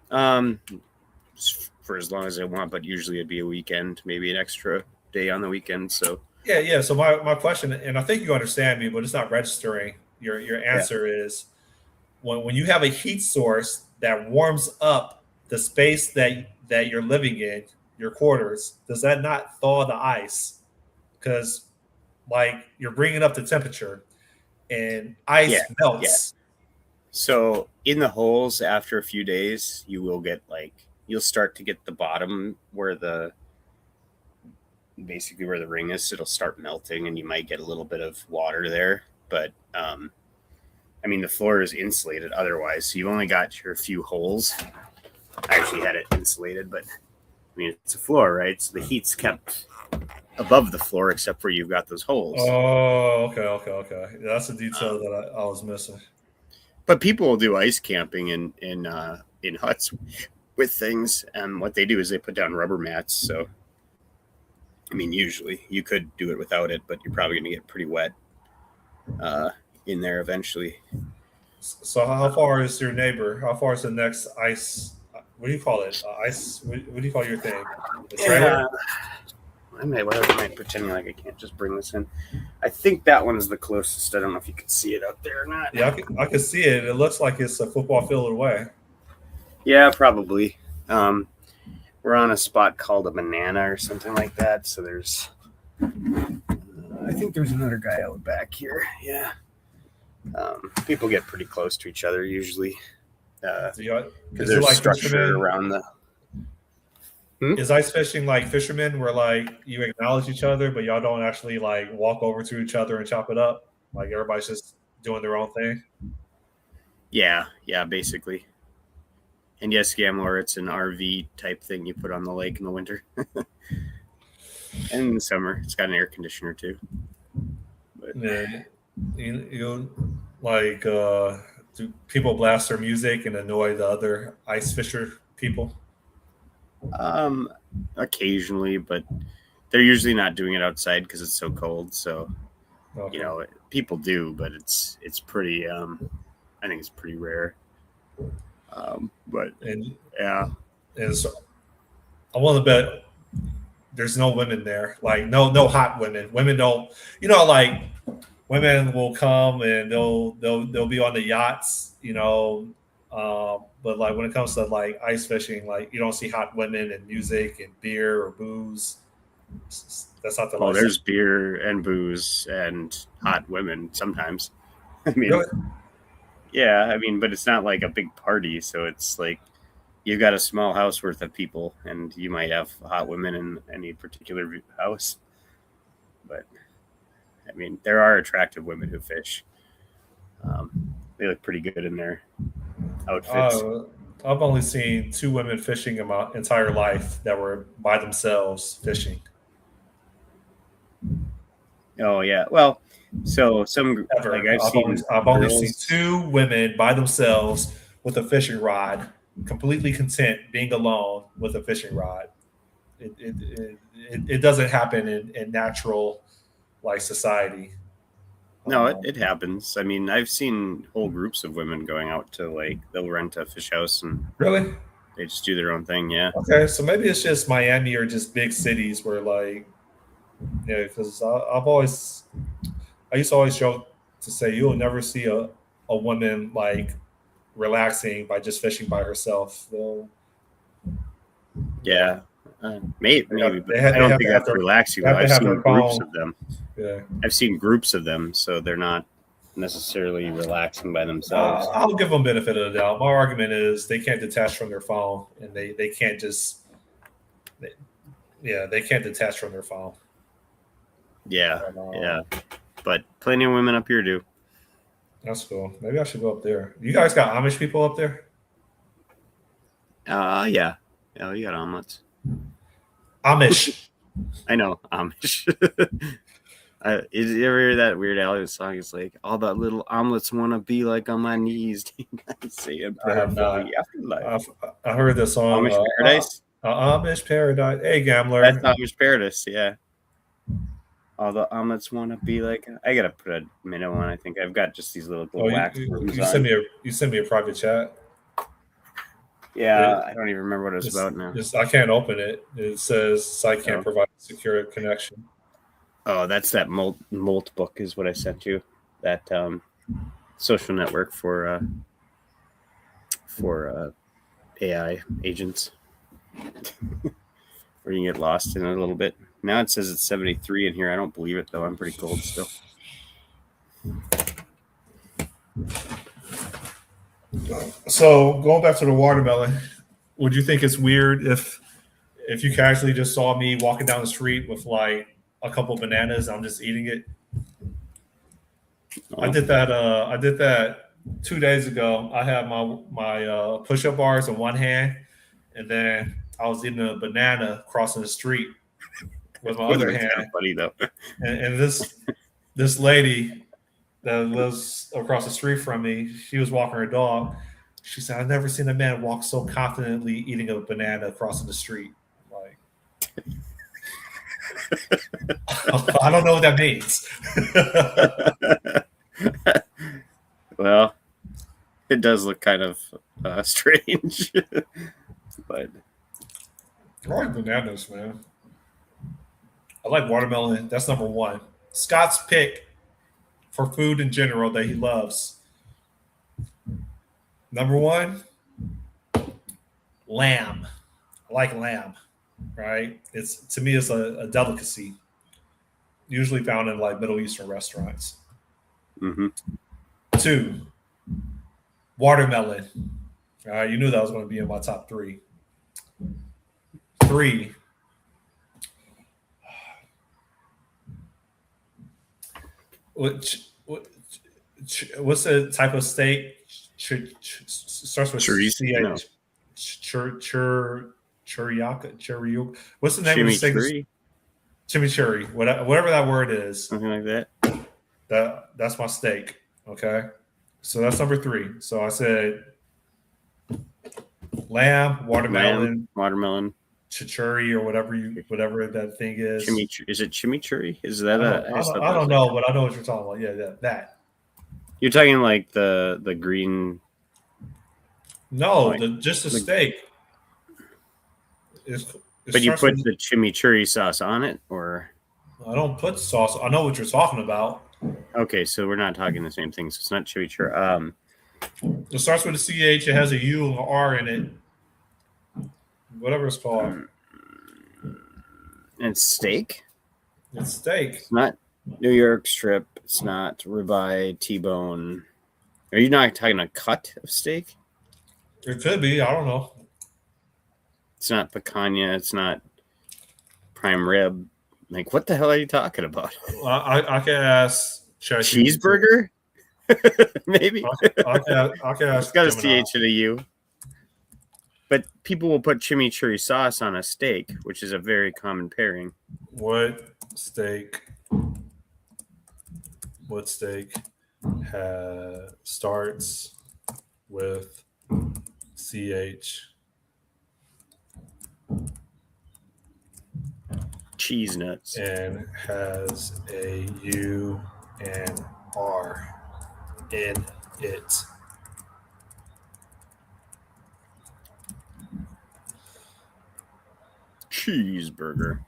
For as long as I want, but usually it'd be a weekend, maybe an extra day on the weekend. So Yeah. So my question, and I think you understand me, but it's not registering. Your answer is when you have a heat source that warms up the space that you're living in, your quarters, does that not thaw the ice? Because like you're bringing up the temperature, and ice melts. So in the holes, after a few days, you'll start to get the bottom where basically where the ring is. It'll start melting, and you might get a little bit of water there. But I mean, the floor is insulated otherwise, so you've only got your few holes. I actually had it insulated, but I mean, it's a floor, right? So the heat's kept above the floor, except where you've got those holes. Oh, okay. That's a detail that I was missing. But people will do ice camping in huts with things, and what they do is they put down rubber mats. So, I mean, usually you could do it without it, but you're probably going to get pretty wet in there eventually. So how far is your neighbor? How far is the next ice? What do you call it? Ice? What do you call your thing? The trailer? I might pretend like I can't just bring this in. I think that one is the closest. I don't know if you can see it up there or not. Yeah, I can see it. It looks like it's a football field away. Yeah, probably. We're on a spot called a banana or something like that. So there's, I think there's another guy out back here. Yeah. People get pretty close to each other usually. Because there's like structure around the. Is ice fishing like fishermen where like you acknowledge each other, but y'all don't actually like walk over to each other and chop it up? Like everybody's just doing their own thing? Yeah, basically. And yes, Gamlor, it's an RV type thing you put on the lake in the winter. And in the summer, it's got an air conditioner too. But yeah, you like do people blast their music and annoy the other ice fisher people? Occasionally, but they're usually not doing it outside because it's so cold. So, okay. People do, but it's pretty. I think it's pretty rare. And so I want to bet there's no women there. Like no hot women. Women don't. Like women will come and they'll be on the yachts. But like when it comes to like ice fishing, like you don't see hot women and music and beer or booze. That's not the. Oh, there's beer and booze and hot women sometimes. I mean, really? Yeah, I mean, but it's not like a big party, so it's like you've got a small house worth of people, and you might have hot women in any particular house. But I mean, there are attractive women who fish. They look pretty good in their outfits. I've only seen 2 women fishing in my entire life that were by themselves fishing. Oh yeah. Well, so some Ever. like I've only seen girls- 2 women by themselves with a fishing rod, completely content being alone with a fishing rod. It doesn't happen in natural like society. No, it happens. I mean, I've seen whole groups of women going out to like they'll rent a fish house and Really? they just do their own thing. Yeah. Okay, so maybe it's just Miami or just big cities where like yeah, because I used to always joke to say you'll never see a woman like relaxing by just fishing by herself. Yeah. Maybe, but they I don't have think to have that's their relaxing they though. have to I've have seen their groups phone. of them. Yeah, I've seen groups of them, so they're not necessarily relaxing by themselves. I'll give them benefit of the doubt. My argument is they can't detach from their phone, and they can't just they can't detach from their phone. Yeah, And, yeah. But plenty of women up here do. That's cool. Maybe I should go up there. You guys got Amish people up there? Yeah. Yeah, you got omelets. Amish. I know, Amish. Is you ever hear that Weird Al song? It's like all the little omelets want to be like on my knees. Say a I prayer have for not. the afterlife. I heard the song Amish Paradise. Amish Paradise. Hey, gambler. That's Amish Paradise. Yeah. All the omelets want to be like. I gotta put a minute one. I think I've got just these little wax worms you on. send me a private chat. Yeah, I don't even remember what it was about now. I can't open it. It says site can't provide secure connection. Oh, that's that Molt book is what I sent you. That social network for AI agents, where you can get lost in it a little bit. Now it says it's 73 in here. I don't believe it though. I'm pretty cold still. So going back to the watermelon, would you think it's weird if you casually just saw me walking down the street with like a couple of bananas, I'm just eating it? Oh. I did that 2 days ago. I had my push-up bars in one hand, and then I was eating a banana crossing the street with my other hand. Kind of funny though. And this lady that lives across the street from me, she was walking her dog. She said, "I've never seen a man walk so confidently eating a banana crossing the street." Like, I don't know what that means. Well, it does look kind of strange, but I like bananas, man. I like watermelon. That's number one. Scott's pick for food in general that he loves. Number one, lamb. I like lamb, right? It's to me it's a delicacy, usually found in like Middle Eastern restaurants. mm-hmm. 2, watermelon. All right, you knew that was going to be in my top 3. 3, what's the type of steak? Starts with Chorizo. CH. Churiaka. What's the name of the steak? Chimichurri. Whatever that word is. Something like that. That's my steak. Okay. So that's number 3. So I said lamb, watermelon, chichuri, or whatever that thing is. Is it chimichurri? Is that I don't know, but I know what you're talking about. Yeah, that. You're talking like the green. No, just the steak. But you put the chimichurri sauce on it, or? I don't put sauce. I know what you're talking about. Okay, so we're not talking the same thing. So it's not chimichurri. It starts with a CH. It has a U and an R in it. Whatever it's called. And steak? It's steak. It's not New York strip. It's not ribeye, T-bone. Are you not talking a cut of steak? It could be. I don't know. It's not picanha. It's not prime rib. Like, what the hell are you talking about? I can ask cheeseburger. Maybe. I can ask. It's got a CH and a U. But people will put chimichurri sauce on a steak, which is a very common pairing. What steak wood steak starts with CH. Cheese nuts. And has a U and R in it. Cheeseburger.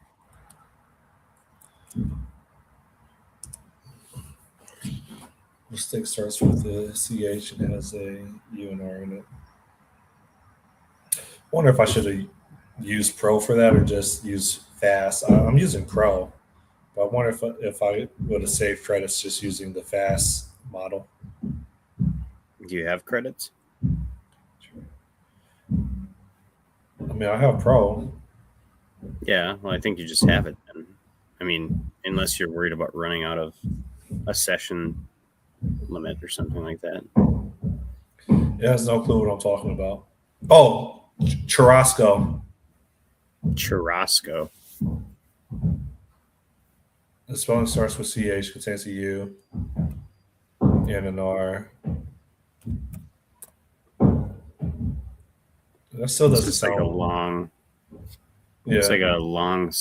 The stick starts with a CH and has a U and R in it. I wonder if I should have used Pro for that or just use Fast. I'm using Pro, but I wonder if I would have saved credits just using the Fast model. Do you have credits? I mean, I have Pro. Yeah, well, I think you just have it then. I mean, unless you're worried about running out of a session limit or something like that. It has no clue what I'm talking about. Oh, Churrasco. Churrasco. The spelling starts with CH, contains a U and an R. That still doesn't It's sound like a long. Yeah. It's like a long.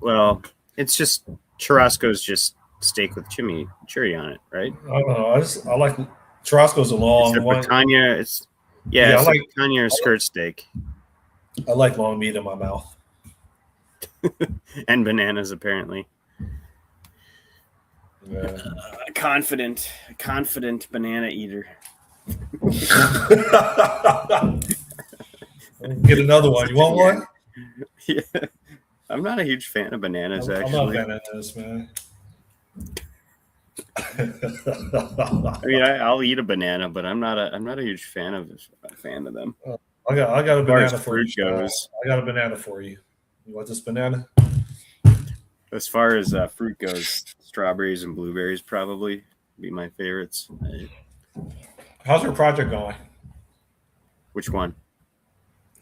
Well, it's just Churrasco's just steak with chimichurri on it, right? I don't know. I like Churrasco's a long It's a one. picanha. It's Yeah, it's a picanha skirt steak. I like long meat in my mouth. And bananas, apparently. Yeah. Confident banana eater. Get another one. You want one? Yeah. I'm not a huge fan of bananas, actually. I'm not a fan of this, man. I mean, I'll eat a banana, but I'm not a huge fan of them. I got a banana for fruit you. Goes. I got a banana for you. You want this banana? As far as fruit goes, strawberries and blueberries probably be my favorites. How's your project going? Which one?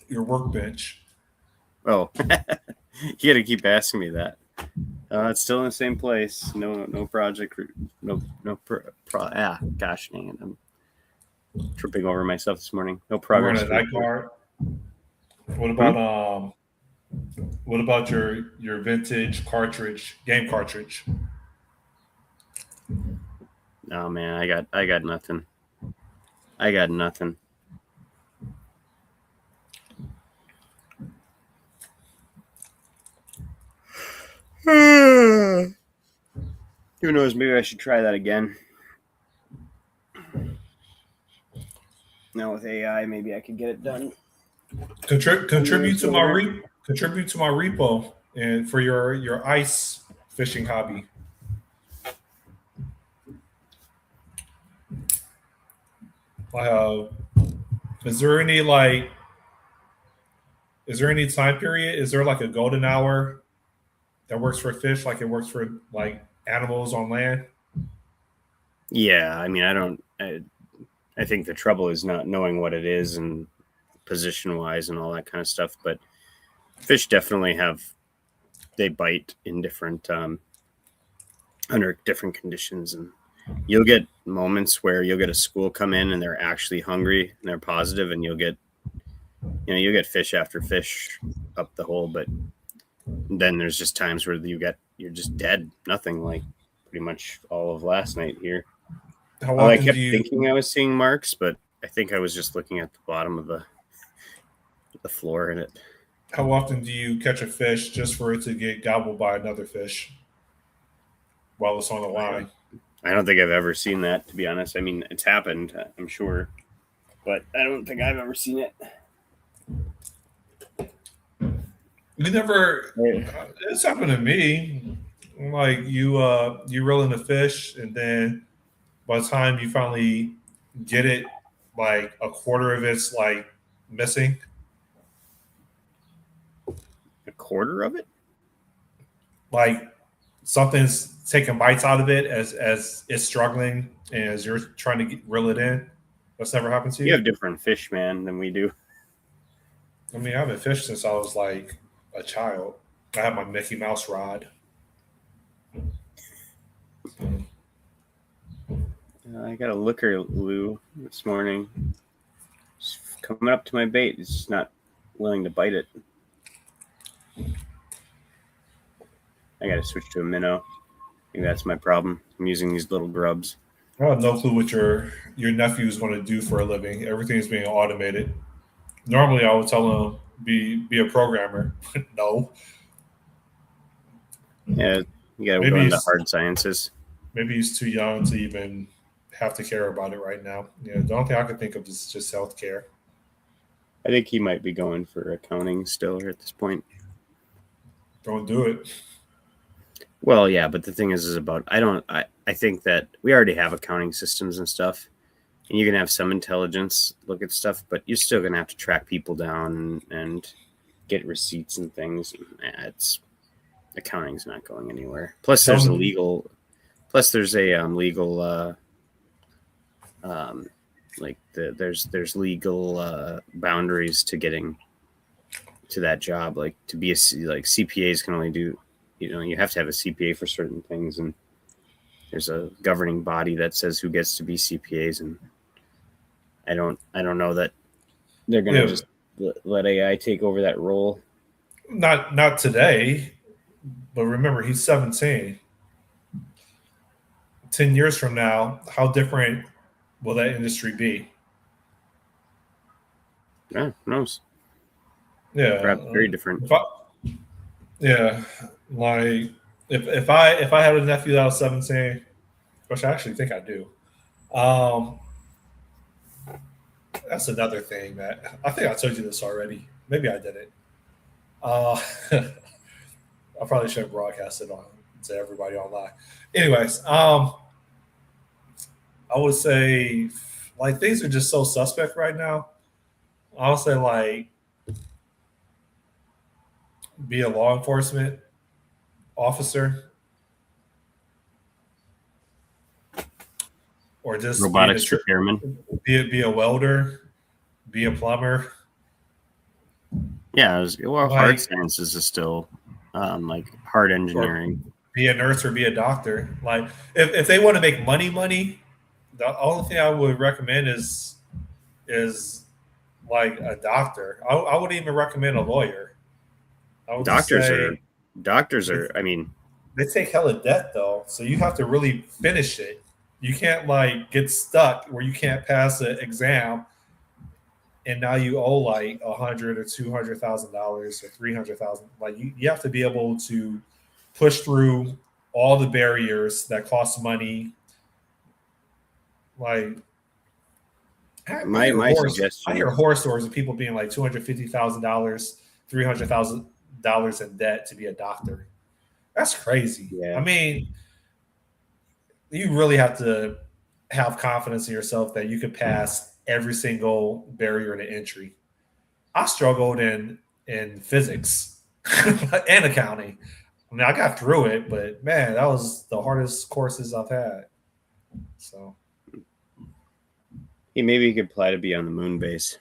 Your workbench. Oh, you got to keep asking me that. It's still in the same place. No project. Gosh dang it! I'm tripping over myself this morning. No progress. You're on a night guard. What about your vintage game cartridge? Oh man, I got nothing. Who knows? Maybe I should try that again. Now with AI, maybe I could get it done. Contribute to my repo and for your ice fishing hobby. Is there any time period? Is there like a golden hour that works for fish like it works for like animals on land? Yeah, I mean, I think the trouble is not knowing what it is and position wise and all that kind of stuff. But fish definitely they bite in different under different conditions, and you'll get moments where you'll get a school come in and they're actually hungry and they're positive, and you'll get you'll get fish after fish up the hole, but then there's just times where you're just dead, nothing, like pretty much all of last night here. I kept thinking I was seeing marks, but I think I was just looking at the bottom of the floor in it. How often do you catch a fish just for it to get gobbled by another fish while it's on the line? I don't think I've ever seen that, to be honest. I mean, it's happened, I'm sure, but I don't think I've ever seen it. You never. It's happened to me. Like you reel in a fish, and then by the time you finally get it, like a quarter of it's like missing. A quarter of it? Like something's taking bites out of it as it's struggling, and as you're trying to reel it in. That's never happened to you? You have different fish, man, than we do. I mean, I haven't fished since I was like a child. I had my Mickey Mouse rod. I got a looker Lou this morning. It's coming up to my bait. It's just not willing to bite it. I got to switch to a minnow. Maybe that's my problem. I'm using these little grubs. I have no clue what your nephew is going to do for a living. Everything is being automated. Normally, I would tell him be a programmer. No. Yeah, you got to go into hard sciences. Maybe he's too young to even have to care about it right now. Yeah, the only thing I could think of is just healthcare. I think he might be going for accounting still at this point. Don't do it. Well, yeah, but the thing is about I think that we already have accounting systems and stuff, and you can have some intelligence look at stuff, but you're still gonna have to track people down and get receipts and things. It's accounting's not going anywhere. Plus, there's a legal there's legal boundaries to getting to that job. Like to be like CPAs can only do. You have to have a CPA for certain things, and there's a governing body that says who gets to be CPAs, and I don't know that they're going to just let AI take over that role. Not today, but remember, he's 17. 10 years from now, how different will that industry be? Yeah, who knows? Yeah, perhaps very different. Like if I had a nephew that was 17, which I actually think I do, that's another thing that I think I told you this already. Maybe I didn't. I probably shouldn't broadcast it on to everybody online. Anyways, I would say like things are just so suspect right now. I would say like be a law enforcement officer or just robotics repairman. Be a welder, be a plumber. Yeah, hard sciences is still like hard engineering. Be a nurse or be a doctor. Like if they want to make money, the only thing I would recommend is like a doctor. I wouldn't even recommend a lawyer. Doctors are. I mean, they take hella debt though, so you have to really finish it. You can't like get stuck where you can't pass an exam, and now you owe like $100,000 or $200,000 or $300,000. Like you have to be able to push through all the barriers that cost money. Like my suggestion. I hear horror stories of people being like $250,000, $300,000 in debt to be a doctor. That's crazy. Yeah. I mean, you really have to have confidence in yourself that you could pass every single barrier to entry. I struggled in physics and accounting. I mean, I got through it, but man, that was the hardest courses I've had. So, yeah, maybe you could apply to be on the moon base.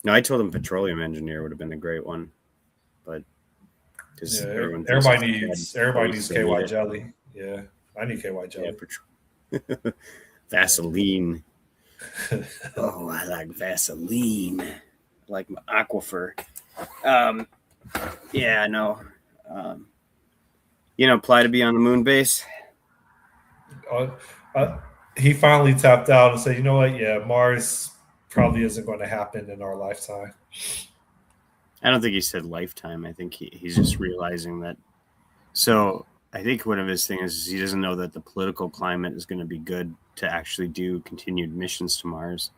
No, I told him petroleum engineer would have been a great one, but everybody needs KY jelly. Yeah, I need KY jelly. Yeah, Vaseline. Oh, I like Vaseline. I like my Aquifer. Yeah, no. Apply to be on the moon base. He finally tapped out and said, "You know what? Yeah, Mars probably isn't going to happen in our lifetime." I don't think he said lifetime. I think he's just realizing that. So I think one of his things is he doesn't know that the political climate is going to be good to actually do continued missions to Mars.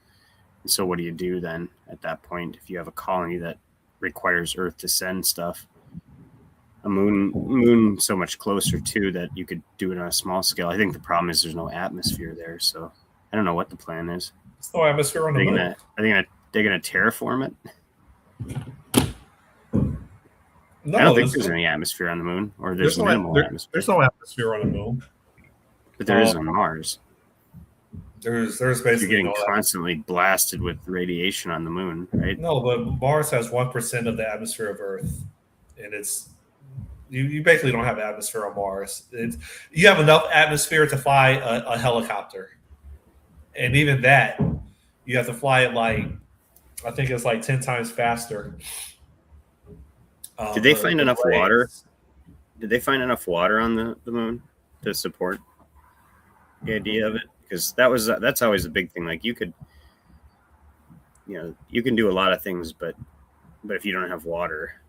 And so what do you do then at that point if you have a colony that requires Earth to send stuff? A moon so much closer too that you could do it on a small scale. I think the problem is there's no atmosphere there, so I don't know what the plan is. There's no atmosphere on the moon. They're gonna terraform it. No, I don't think there's any atmosphere on the moon, or there's minimal atmosphere. There's no atmosphere on the moon, but there is on Mars. There's basically you're getting constantly blasted with radiation on the moon, right? No, but Mars has 1% of the atmosphere of Earth, and it's you basically don't have atmosphere on Mars. You have enough atmosphere to fly a helicopter. and even that, you have to fly it like I think it's like 10 times faster. Did they find enough water? rays. Did they find enough water on the moon to support the idea of it? Because that's always a big thing. Like you can do a lot of things, but if you don't have water,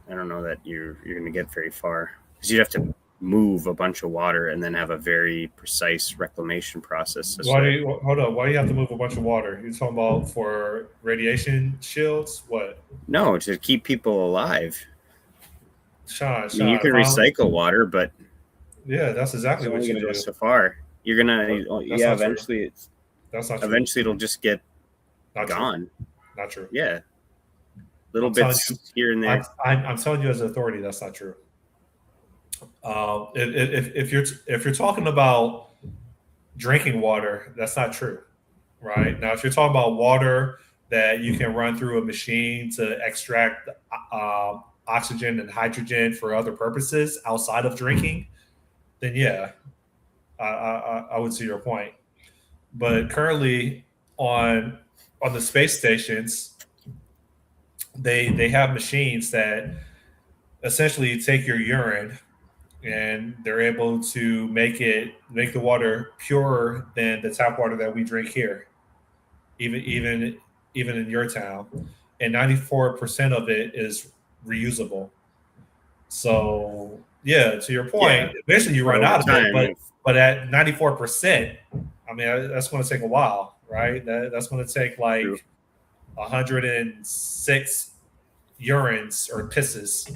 I don't know that you're going to get very far, because you'd have to move a bunch of water and then have a very precise reclamation process. Why do you hold on? Why do you have to move a bunch of water? You talking about for radiation shields? What? No, to keep people alive. Sean, I mean, you can recycle water, but yeah, that's exactly it's what only you going to go do. so far. You're gonna, That's not true. eventually That's not true. eventually it'll just get Not gone. True. Not true. Yeah, little I'm telling bits here and there. I'm telling you as an authority, that's not true. If you're talking about drinking water, that's not true, right? Now, if you're talking about water that you can run through a machine to extract oxygen and hydrogen for other purposes outside of drinking, then yeah, I would see your point. But currently on the space stations, they have machines that essentially take your urine and they're able to make the water purer than the tap water that we drink here, even in your town, and 94% of it is reusable. So yeah, to your point, eventually you run out of it, but at 94%, I mean that's going to take a while, right? That's going to take like 106 urines or pisses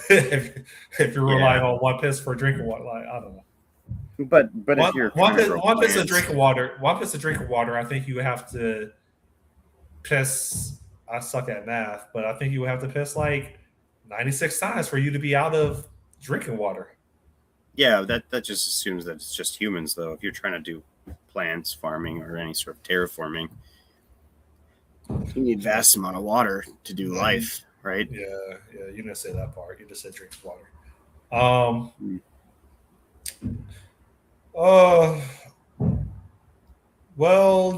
if you're relying on one piss for drinking water. Like I don't know. But if you're one piss of drinking water, I think you would have to piss. I suck at math, but I think you would have to piss like 96 times for you to be out of drinking water. Yeah, that just assumes that it's just humans, though. If you're trying to do plants farming or any sort of terraforming, you need vast amount of water to do life, right? Yeah, you didn't say that part. You just said drink water. Well,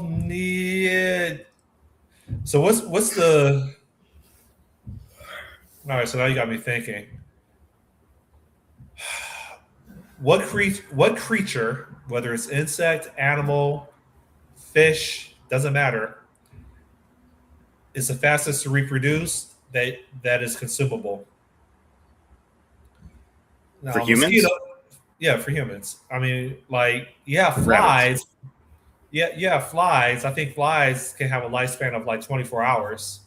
need. So what's the? All right, so now you got me thinking. What creature, whether it's insect, animal, fish, doesn't matter, is the fastest to reproduce that is consumable? Now, for humans? Yeah, for humans. I mean, like, flies. Flies. I think flies can have a lifespan of like 24 hours.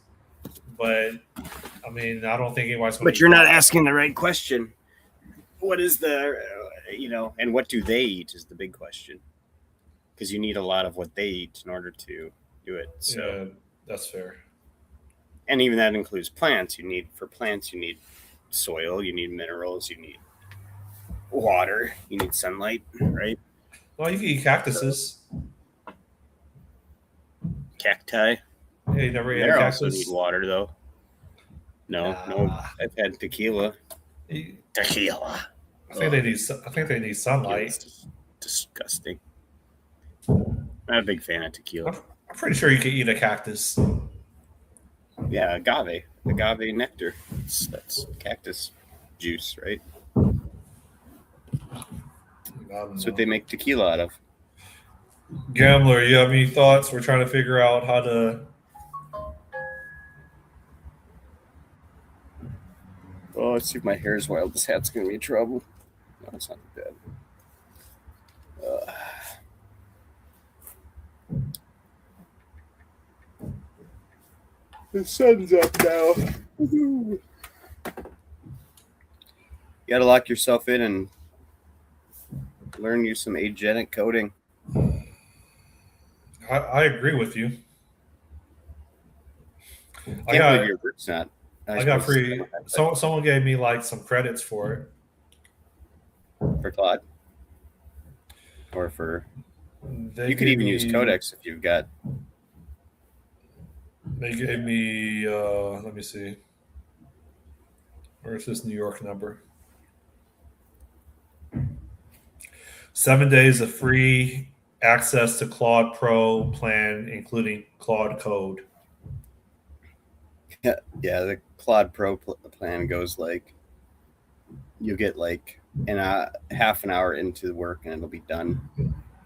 But, I mean, I don't think anybody's going to. But you're not asking the right question. What is and what do they eat is the big question. Because you need a lot of what they eat in order to do it. So. Yeah, that's fair. And even that includes plants. For plants, you need soil, you need minerals, you need water, you need sunlight, right? Well, you can eat cactuses. Cacti. Yeah, you never ate a cactus. Also need water, though. No. I've had tequila. Tequila. I think they need sunlight. It's disgusting. I'm not a big fan of tequila. I'm pretty sure you can eat a cactus. Yeah, agave nectar. That's cactus juice, right? That's what they make tequila out of. Gambler, you have any thoughts? We're trying to figure out how to. Oh, let's see if my hair is wild. This hat's going to be in trouble. No, it's not bad. The sun's up now. Woo-hoo. You got to lock yourself in and learn you some agentic coding. I agree with you. I can't believe your group's not. I got free. Someone gave me like some credits for it. For Claude? Or for... You could even use Codex if you've got... They gave me... let me see. Where's this New York number? 7 days of free access to Claude Pro plan, including Claude Code. Yeah, the Claude Pro plan goes like you get like in a half an hour into the work and it'll be done.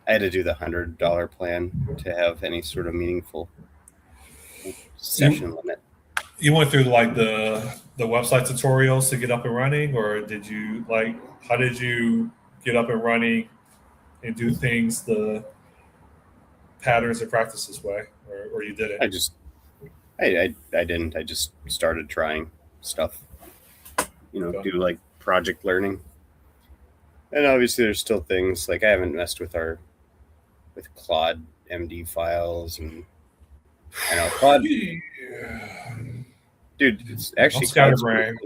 I had to do the $100 plan to have any sort of meaningful session limit. You went through like the website tutorials to get up and running, or did you like how did you get up and running and do things the patterns and practices way, or you didn't? I didn't. I just started trying stuff. Okay. Do like project learning. And obviously there's still things like I haven't messed with Claude MD files and I know Claude dude, it's actually scatterbrain.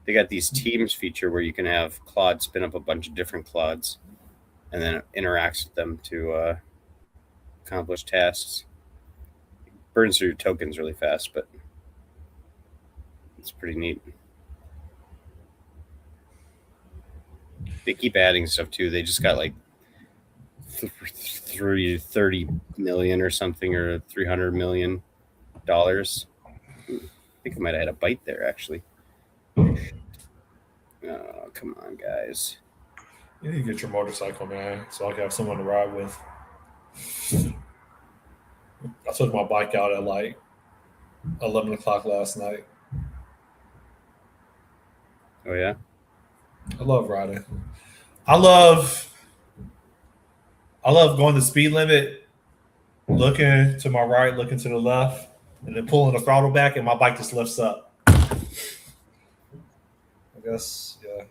They got these teams feature where you can have Claude spin up a bunch of different Claudes and then it interacts with them to accomplish tasks. It burns through your tokens really fast, but it's pretty neat. They keep adding stuff too. They just got like 30 million or something, or $300 million. I think I might have had a bite there actually. Oh, come on, guys. You need to get your motorcycle, man, so I can have someone to ride with. I took my bike out at like 11 o'clock last night. Oh yeah, I love riding. I love going the speed limit, looking to my right, looking to the left, and then pulling the throttle back, and my bike just lifts up. I guess, yeah.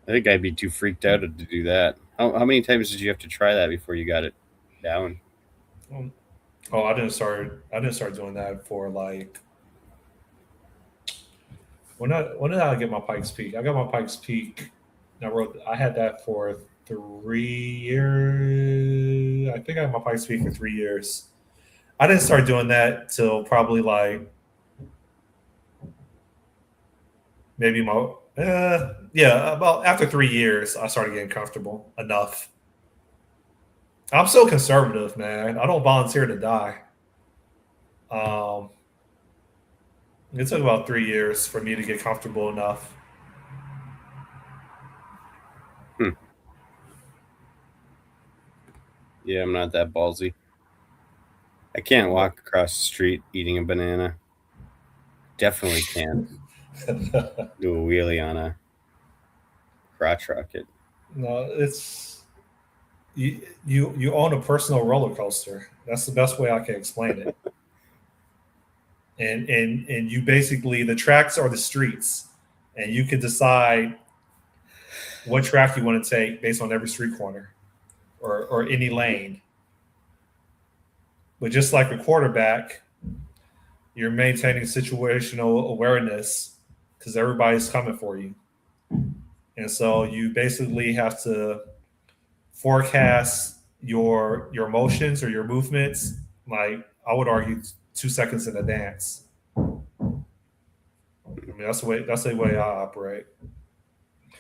I think I'd be too freaked out to do that. How many times did you have to try that before you got it down? Oh, I didn't start doing that for like when did I get my Pikes Peak? I got my Pikes Peak. I had that for 3 years. I think I had my Pikes Peak for 3 years. I didn't start doing that till probably like maybe about after 3 years, I started getting comfortable enough. I'm so conservative, man. I don't volunteer to die. It took about 3 years for me to get comfortable enough. Yeah, I'm not that ballsy. I can't walk across the street eating a banana. Definitely can't do a wheelie on a crotch rocket. No, it's you own a personal roller coaster. That's the best way I can explain it. And you basically, the tracks are the streets, and you can decide what track you want to take based on every street corner or any lane. But just like a quarterback, you're maintaining situational awareness because everybody's coming for you. And so you basically have to forecast your motions or your movements, like I would argue 2 seconds in advance. I mean, that's the way I operate.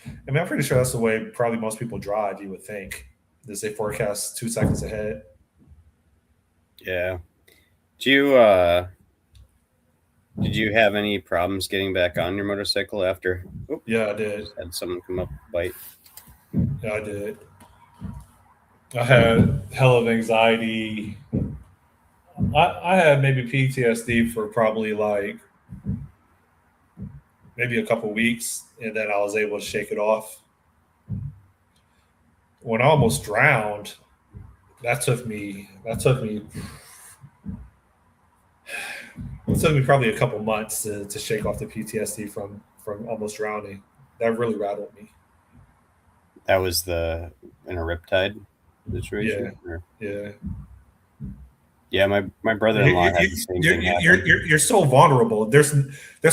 I mean, I'm pretty sure that's the way probably most people drive, you would think. Does they forecast 2 seconds ahead? Yeah. Did you have any problems getting back on your motorcycle after? Yeah, I did. Had someone come up bite. Yeah, I did. I had hell of anxiety. I had maybe PTSD for probably like maybe a couple weeks, and then I was able to shake it off. When I almost drowned, that took me probably a couple months to shake off the PTSD from almost drowning. That really rattled me. That was in a riptide situation? Yeah. Yeah, my brother-in-law had the same thing happen. You're so vulnerable. There's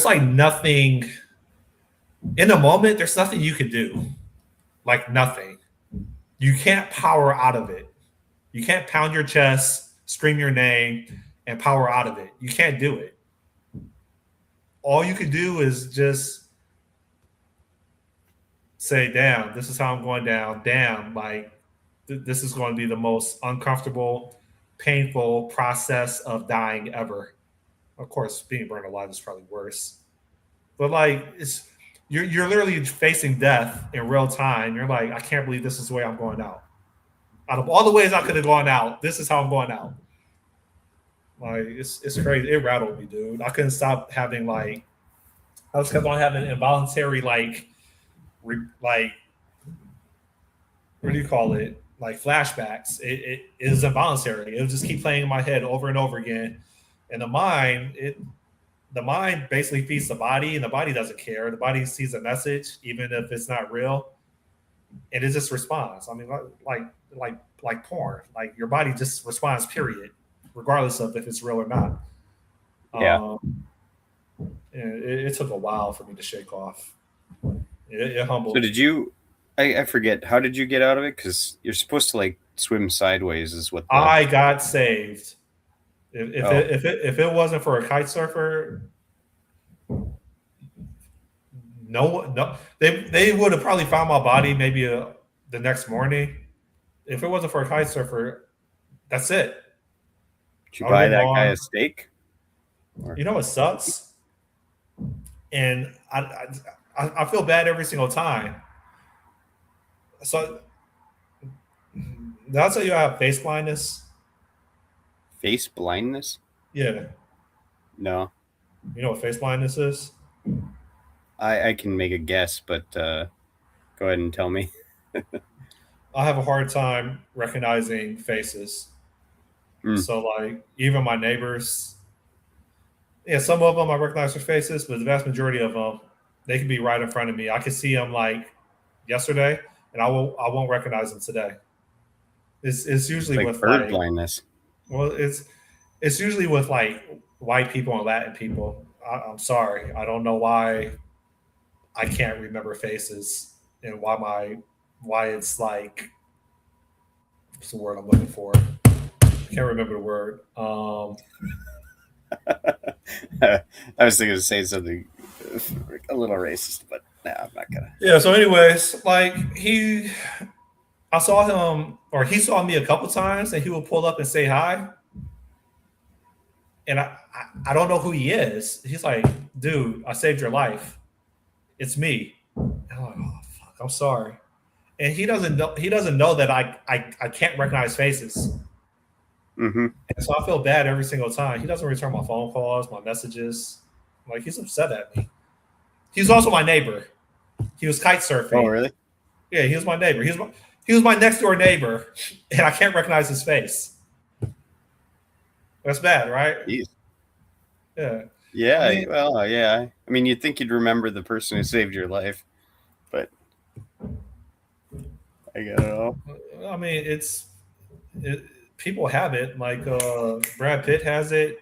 like nothing in the moment. There's nothing you can do. Like nothing. You can't power out of it. You can't pound your chest, scream your name, and power out of it. You can't do it. All you can do is just say, "Damn, this is how I'm going down. Damn, like this is going to be the most uncomfortable, painful process of dying ever." Of course, being burned alive is probably worse, but like you're literally facing death in real time. You're like, I can't believe this is the way I'm going out. Out of all the ways I could have gone out, this is how I'm going out. Like it's crazy. It rattled me, dude. I couldn't stop having like I was kept on having involuntary like what do you call it? Like flashbacks. It is involuntary. It would just keep playing in my head over and over again. And the mind basically feeds the body, and the body doesn't care. The body sees a message, even if it's not real, and it just responds. I mean, like porn. Like your body just responds, period, regardless of if it's real or not. Yeah. And it took a while for me to shake off. It humbled. So did you? I forget. How did you get out of it? Because you're supposed to like swim sideways, is what I got saved. If Oh. if it wasn't for a kite surfer, no, they would have probably found my body maybe the next morning. If it wasn't for a kite surfer, that's it. Did you I would've buy been that gone. guy a steak? You know what sucks? And I feel bad every single time. So did I tell you I have face blindness? Face blindness? Yeah. No. You know what face blindness is? I can make a guess, but go ahead and tell me. I have a hard time recognizing faces. So like even my neighbors, yeah, some of them I recognize their faces, but the vast majority of them, they can be right in front of me. I can see them like yesterday, and I won't recognize them today. It's usually Like with bird like blindness. well, it's usually with like white people and Latin people. I'm sorry, I don't know why I can't remember faces and why it's like what's the word I'm looking for? I can't remember the word. I was thinking of saying something a little racist, but no, I'm not gonna. Yeah. So, anyways, like I saw him, or he saw me a couple times, and he would pull up and say hi. And I don't know who he is. He's like, dude, I saved your life. It's me. And I'm like, oh fuck, I'm sorry. And he doesn't know that I can't recognize faces. Mm-hmm. And so I feel bad every single time. He doesn't return my phone calls, my messages. Like he's upset at me. He's also my neighbor. He was kite surfing. Oh, really? Yeah, he was my neighbor. He was my next door neighbor, and I can't recognize his face. That's bad, right? Jeez. Yeah. Yeah. I mean, Well, yeah. I mean, you'd think you'd remember the person who saved your life, but I don't know. I mean, people have it. Like Brad Pitt has it.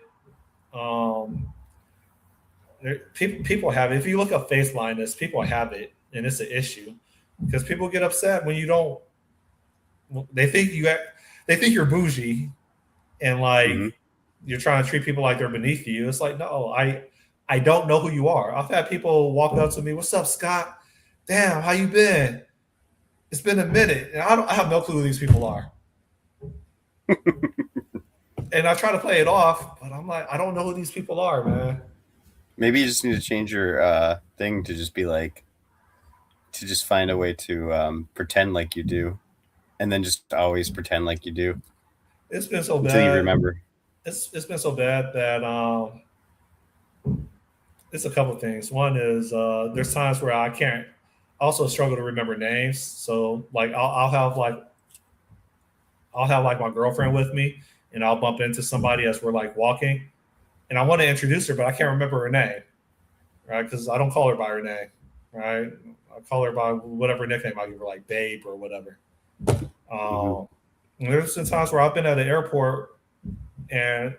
People have it. If you look up face blindness, people have it, and it's an issue because people get upset when you don't. They think you're bougie, and like you're trying to treat people like they're beneath you. It's like no, I don't know who you are. I've had people walk up to me, "What's up, Scott? Damn, how you been? It's been a minute," and I have no clue who these people are. And I try to play it off, but I'm like, I don't know who these people are, man. Maybe you just need to change your thing to just be like, to just find a way to pretend like you do, and then just always pretend like you do. It's been so bad. Until you remember. It's been so bad that it's a couple of things. One is there's times where I can't. I also struggle to remember names. So like I'll have like my girlfriend with me, and I'll bump into somebody as we're like walking, and I want to introduce her, but I can't remember her name, right? Because I don't call her by her name, right? I call her by whatever nickname I give her, like Babe or whatever. There's been times where I've been at an airport and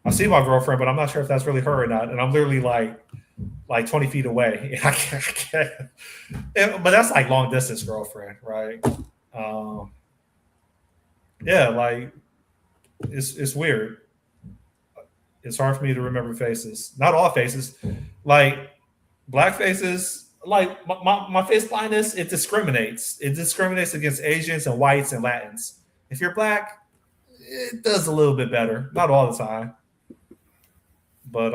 I see my girlfriend, but I'm not sure if that's really her or not, and I'm literally like 20 feet away. I can't. But that's like long distance girlfriend, right? Yeah, like it's weird. It's hard for me to remember faces. Not all faces. Like black faces, like my face blindness, it discriminates. It discriminates against Asians and whites and Latins. If you're black, it does a little bit better. Not all the time, but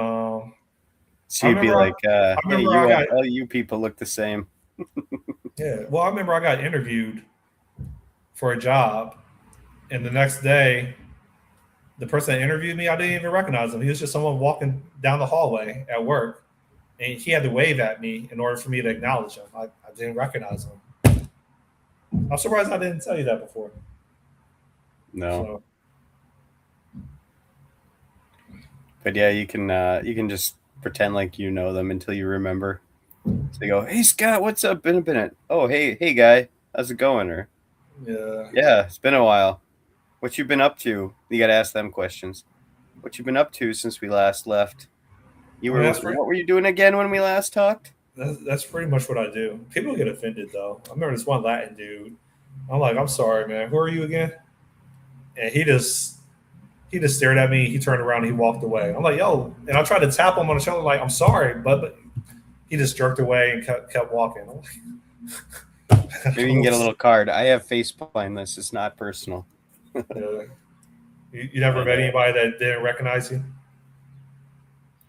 So I you'd be remember like, I hey, remember I got all you people look the same. yeah. Well, I remember I got interviewed for a job, and the next day, the person that interviewed me, I didn't even recognize him. He was just someone walking down the hallway at work, and he had to wave at me in order for me to acknowledge him. I didn't recognize him. I'm surprised I didn't tell you that before. No. So, But yeah, you can just pretend like you know them until you remember. So they go, "Hey Scott, what's up? Been a minute. Oh, hey guy, how's it going?" Or yeah, it's been a while. What you been up to? You got to ask them questions. What you been up to since we last left? I mean, What were you doing again when we last talked? that's pretty much what I do. People get offended though. I remember this one Latin dude. I'm like, I'm sorry, man. Who are you again? And he just stared at me. He turned around and he walked away. I'm like, yo, and I tried to tap him on the shoulder, like, I'm sorry, but he just jerked away and kept walking. Maybe you can get a little card. I have face blindness. It's not personal. Yeah. You never met anybody that didn't recognize you?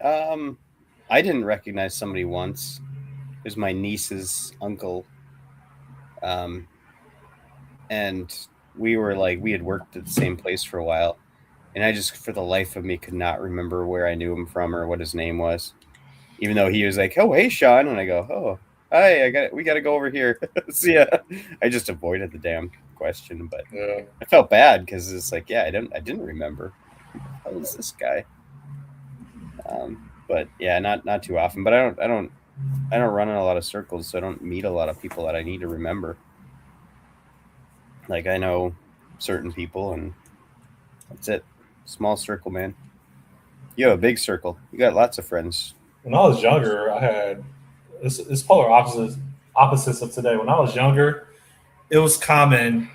I didn't recognize somebody once. It was my niece's uncle. And we had worked at the same place for a while. And I just, for the life of me, could not remember where I knew him from or what his name was. Even though he was like, "Oh, hey, Sean." And I go, "Oh, hi, we got to go over here." So yeah, I just avoided the damn question, but Yeah. I felt bad because it's like, yeah, I didn't remember. Who is this guy? But yeah, not too often. But I don't run in a lot of circles, so I don't meet a lot of people that I need to remember. Like I know certain people, and that's it. Small circle, man. You have a big circle. You got lots of friends. When I was younger, I had it's polar opposites of today. When I was younger, it was common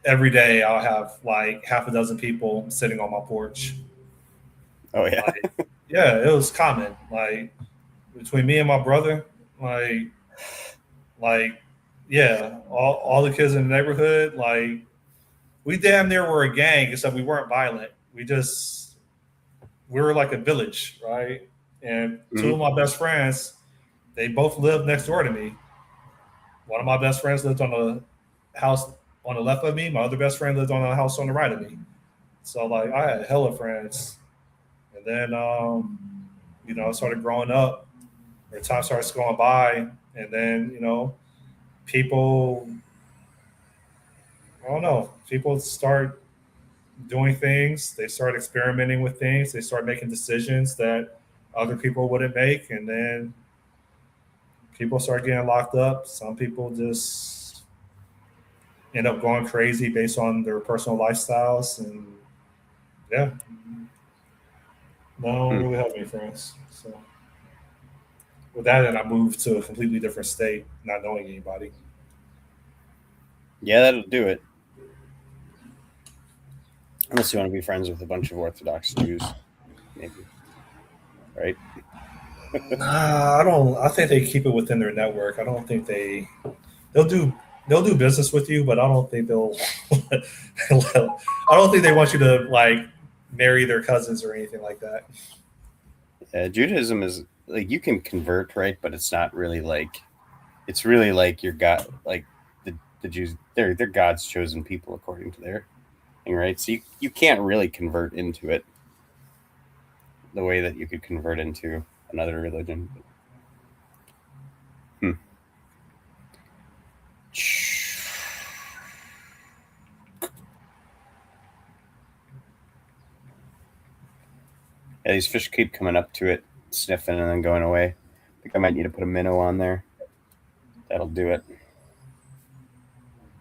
every day I'll have like half a dozen people sitting on my porch. Oh yeah. Like, yeah, it was common. Like between me and my brother, like yeah, all the kids in the neighborhood, like we damn near were a gang, except we weren't violent. We were like a village, right? And two of my best friends, they both lived next door to me. One of my best friends lived on the house on the left of me. My other best friend lived on the house on the right of me. So like I had hella friends. And then I started growing up, or time starts going by, and then, people I don't know, people start doing things, they start experimenting with things, they start making decisions that other people wouldn't make, and then people start getting locked up. Some people just end up going crazy based on their personal lifestyles, and yeah, no, I don't really have any friends. So with that, then I moved to a completely different state, not knowing anybody. Yeah, that'll do it. Unless you want to be friends with a bunch of Orthodox Jews, maybe. Right? I don't. I think they keep it within their network. I don't think they'll do business with you, but I don't think they'll. I don't think they want you to like marry their cousins or anything like that. Judaism is like you can convert, right? But it's not really like it's really like your God, like the Jews. They're God's chosen people according to their thing, right? So you can't really convert into it the way that you could convert into another religion. Yeah, these fish keep coming up to it, sniffing, and then going away. I think I might need to put a minnow on there. That'll do it.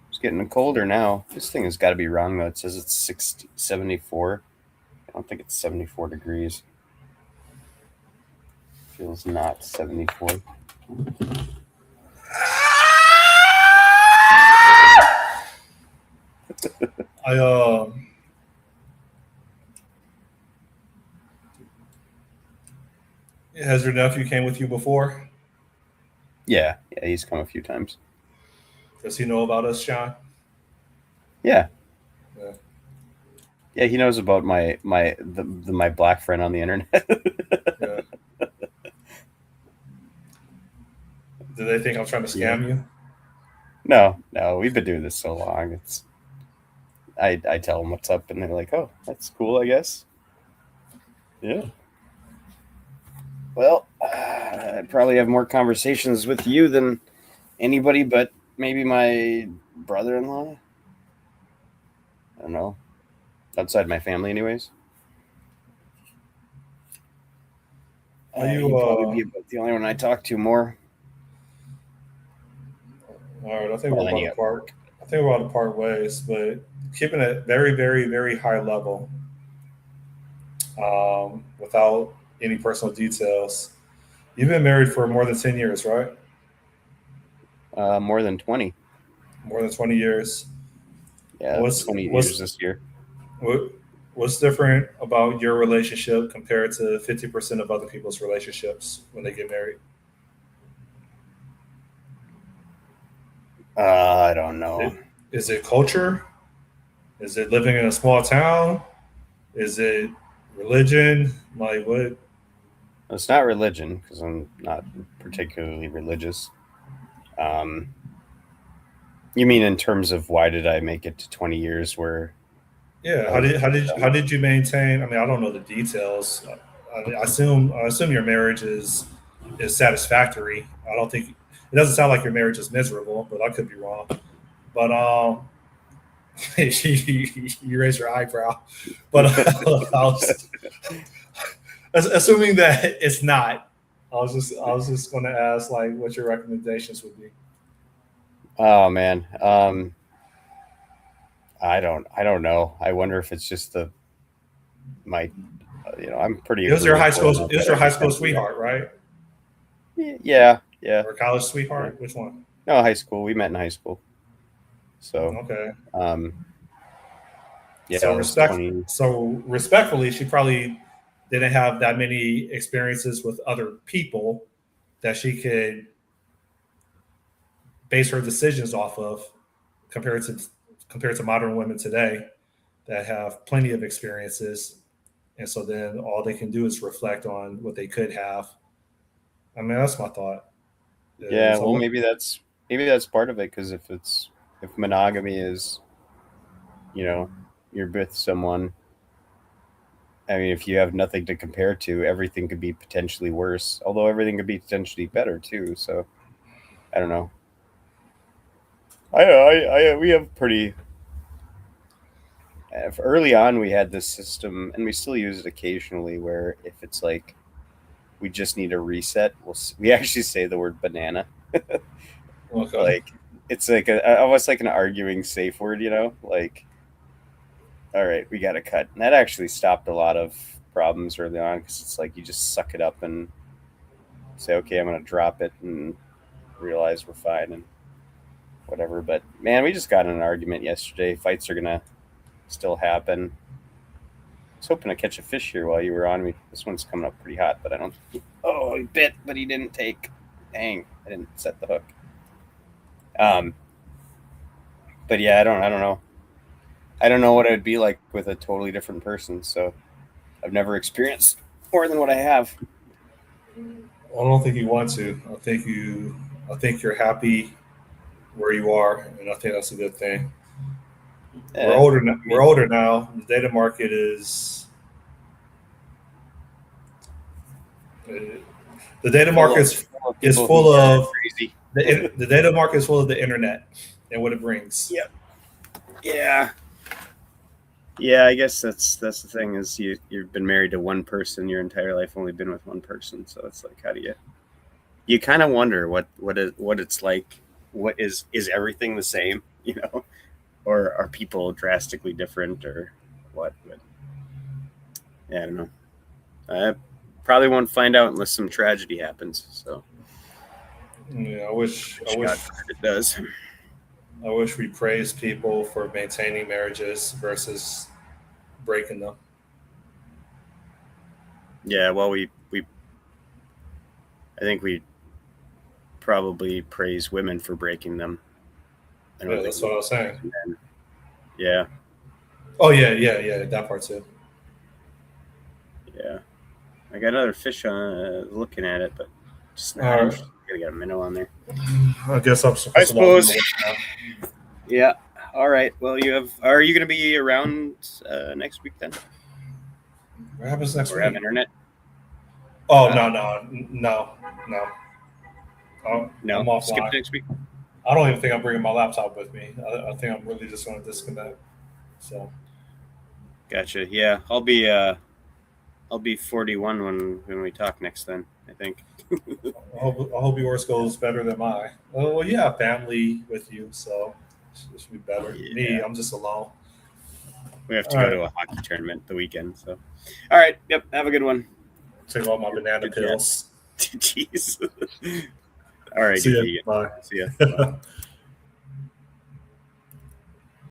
It's getting colder now. This thing has got to be wrong, though. It says it's 74. I don't think it's 74 degrees. It feels not 74. Has your nephew came with you before? Yeah, he's come a few times. Does he know about us, Sean? Yeah, Yeah. yeah, he knows about my black friend on the internet. Yeah. Do they think I'm trying to Yeah. scam you? No, we've been doing this so long. It's I tell them what's up, and they're like, "Oh, that's cool, I guess." Yeah. Well, I probably have more conversations with you than anybody, but maybe my brother-in-law. I don't know. Outside my family, anyways. Are you He'd probably be about the only one I talk to more. all right? I think we're Well, then about you to have part. work. I think we're about to part ways, but keeping it very, very, very high level, without any personal details. You've been married for more than 10 years, right? More than 20. More than 20 years. Yeah, What's 20 years what's this year. what, what's different about your relationship compared to 50% of other people's relationships when they get married? I don't know. Is it culture? Is it living in a small town? Is it religion? Like what? It's not religion because I'm not particularly religious. Um, you mean in terms of why did I make it to 20 years where Yeah. I How was did how just did how did you maintain? I mean, I don't know the details. I assume your marriage is satisfactory. I don't think it doesn't sound like your marriage is miserable, but I could be wrong. But you raise your eyebrow. But I was assuming that it's not. I was just going to ask like what your recommendations would be. Oh man. I don't know. I wonder if it's just my I'm pretty agreeable enough It was that your I high just school kind of do sweetheart, right? it. Yeah, Or college yeah. sweetheart? Which one? No, high school. We met in high school. So, Okay. um, yeah, So that was respect. 20. So respectfully, she probably didn't have that many experiences with other people that she could base her decisions off of, compared to compared to modern women today that have plenty of experiences, and so then all they can do is reflect on what they could have. I mean, that's my thought. Yeah, Is well, maybe that's part of it because if monogamy is, you know, you're with someone. I mean, if you have nothing to compare to, everything could be potentially worse. Although everything could be potentially better too. So I don't know. We have pretty. Early on, we had this system, and we still use it occasionally. Where if it's like we just need a reset, we actually say the word banana. okay. Like it's like almost like an arguing safe word, like all right, we got to cut. And that actually stopped a lot of problems early on because it's like you just suck it up and say, okay, I'm going to drop it and realize we're fine and whatever. But man, we just got in an argument yesterday. Fights are going to still happen. I was hoping to catch a fish here while you were on me. This one's coming up pretty hot, but I don't. Oh, he bit, but he didn't take. Dang, I didn't set the hook. Um, but yeah, I don't know. I don't know what it would be like with a totally different person. So I've never experienced more than what I have. I don't think you want to. I think you're happy where you are, and I think that's a good thing. We're older now. We're Maybe. older now. The data market uh, the data Full market of, full of is people who full are of crazy. the data market is full of the internet and what it brings. Yep. Yeah. Yeah, I guess that's the thing is you've been married to one person your entire life, only been with one person. So it's like, how do you kind of wonder what it's like. What is everything the same, or are people drastically different or what? But yeah, I don't know. I probably won't find out unless some tragedy happens. So Yeah, I wish I God wish forbid it does. I wish we praised people for maintaining marriages versus breaking them. Yeah, well, I think we probably praise women for breaking them. I don't Yeah, think that's what I was saying. men. Yeah, Oh yeah, that part too. yeah. I got another fish on looking at it, but just not All right. interested. Gotta get a minnow on there. I guess I'm supposed I to log suppose. in now. Yeah. All right. Well, are you going to be around next week then? What happens next Or week? have internet? Oh Huh? no. No. I'm Skip offline. next week. I don't even think I'm bringing my laptop with me. I think I'm really just going to disconnect. So Gotcha. Yeah, I'll be 41 when we talk next. Then I think. I hope yours goes better than mine. Well, you have family with you, so it should be better. Yeah. Me, I'm just alone. We have to All go right. to a hockey tournament the weekend. So, all right. Yep. Have a good one. Take all my banana Good chat. pills. Jeez. All right. See ya. vegan. Bye. See ya. Bye.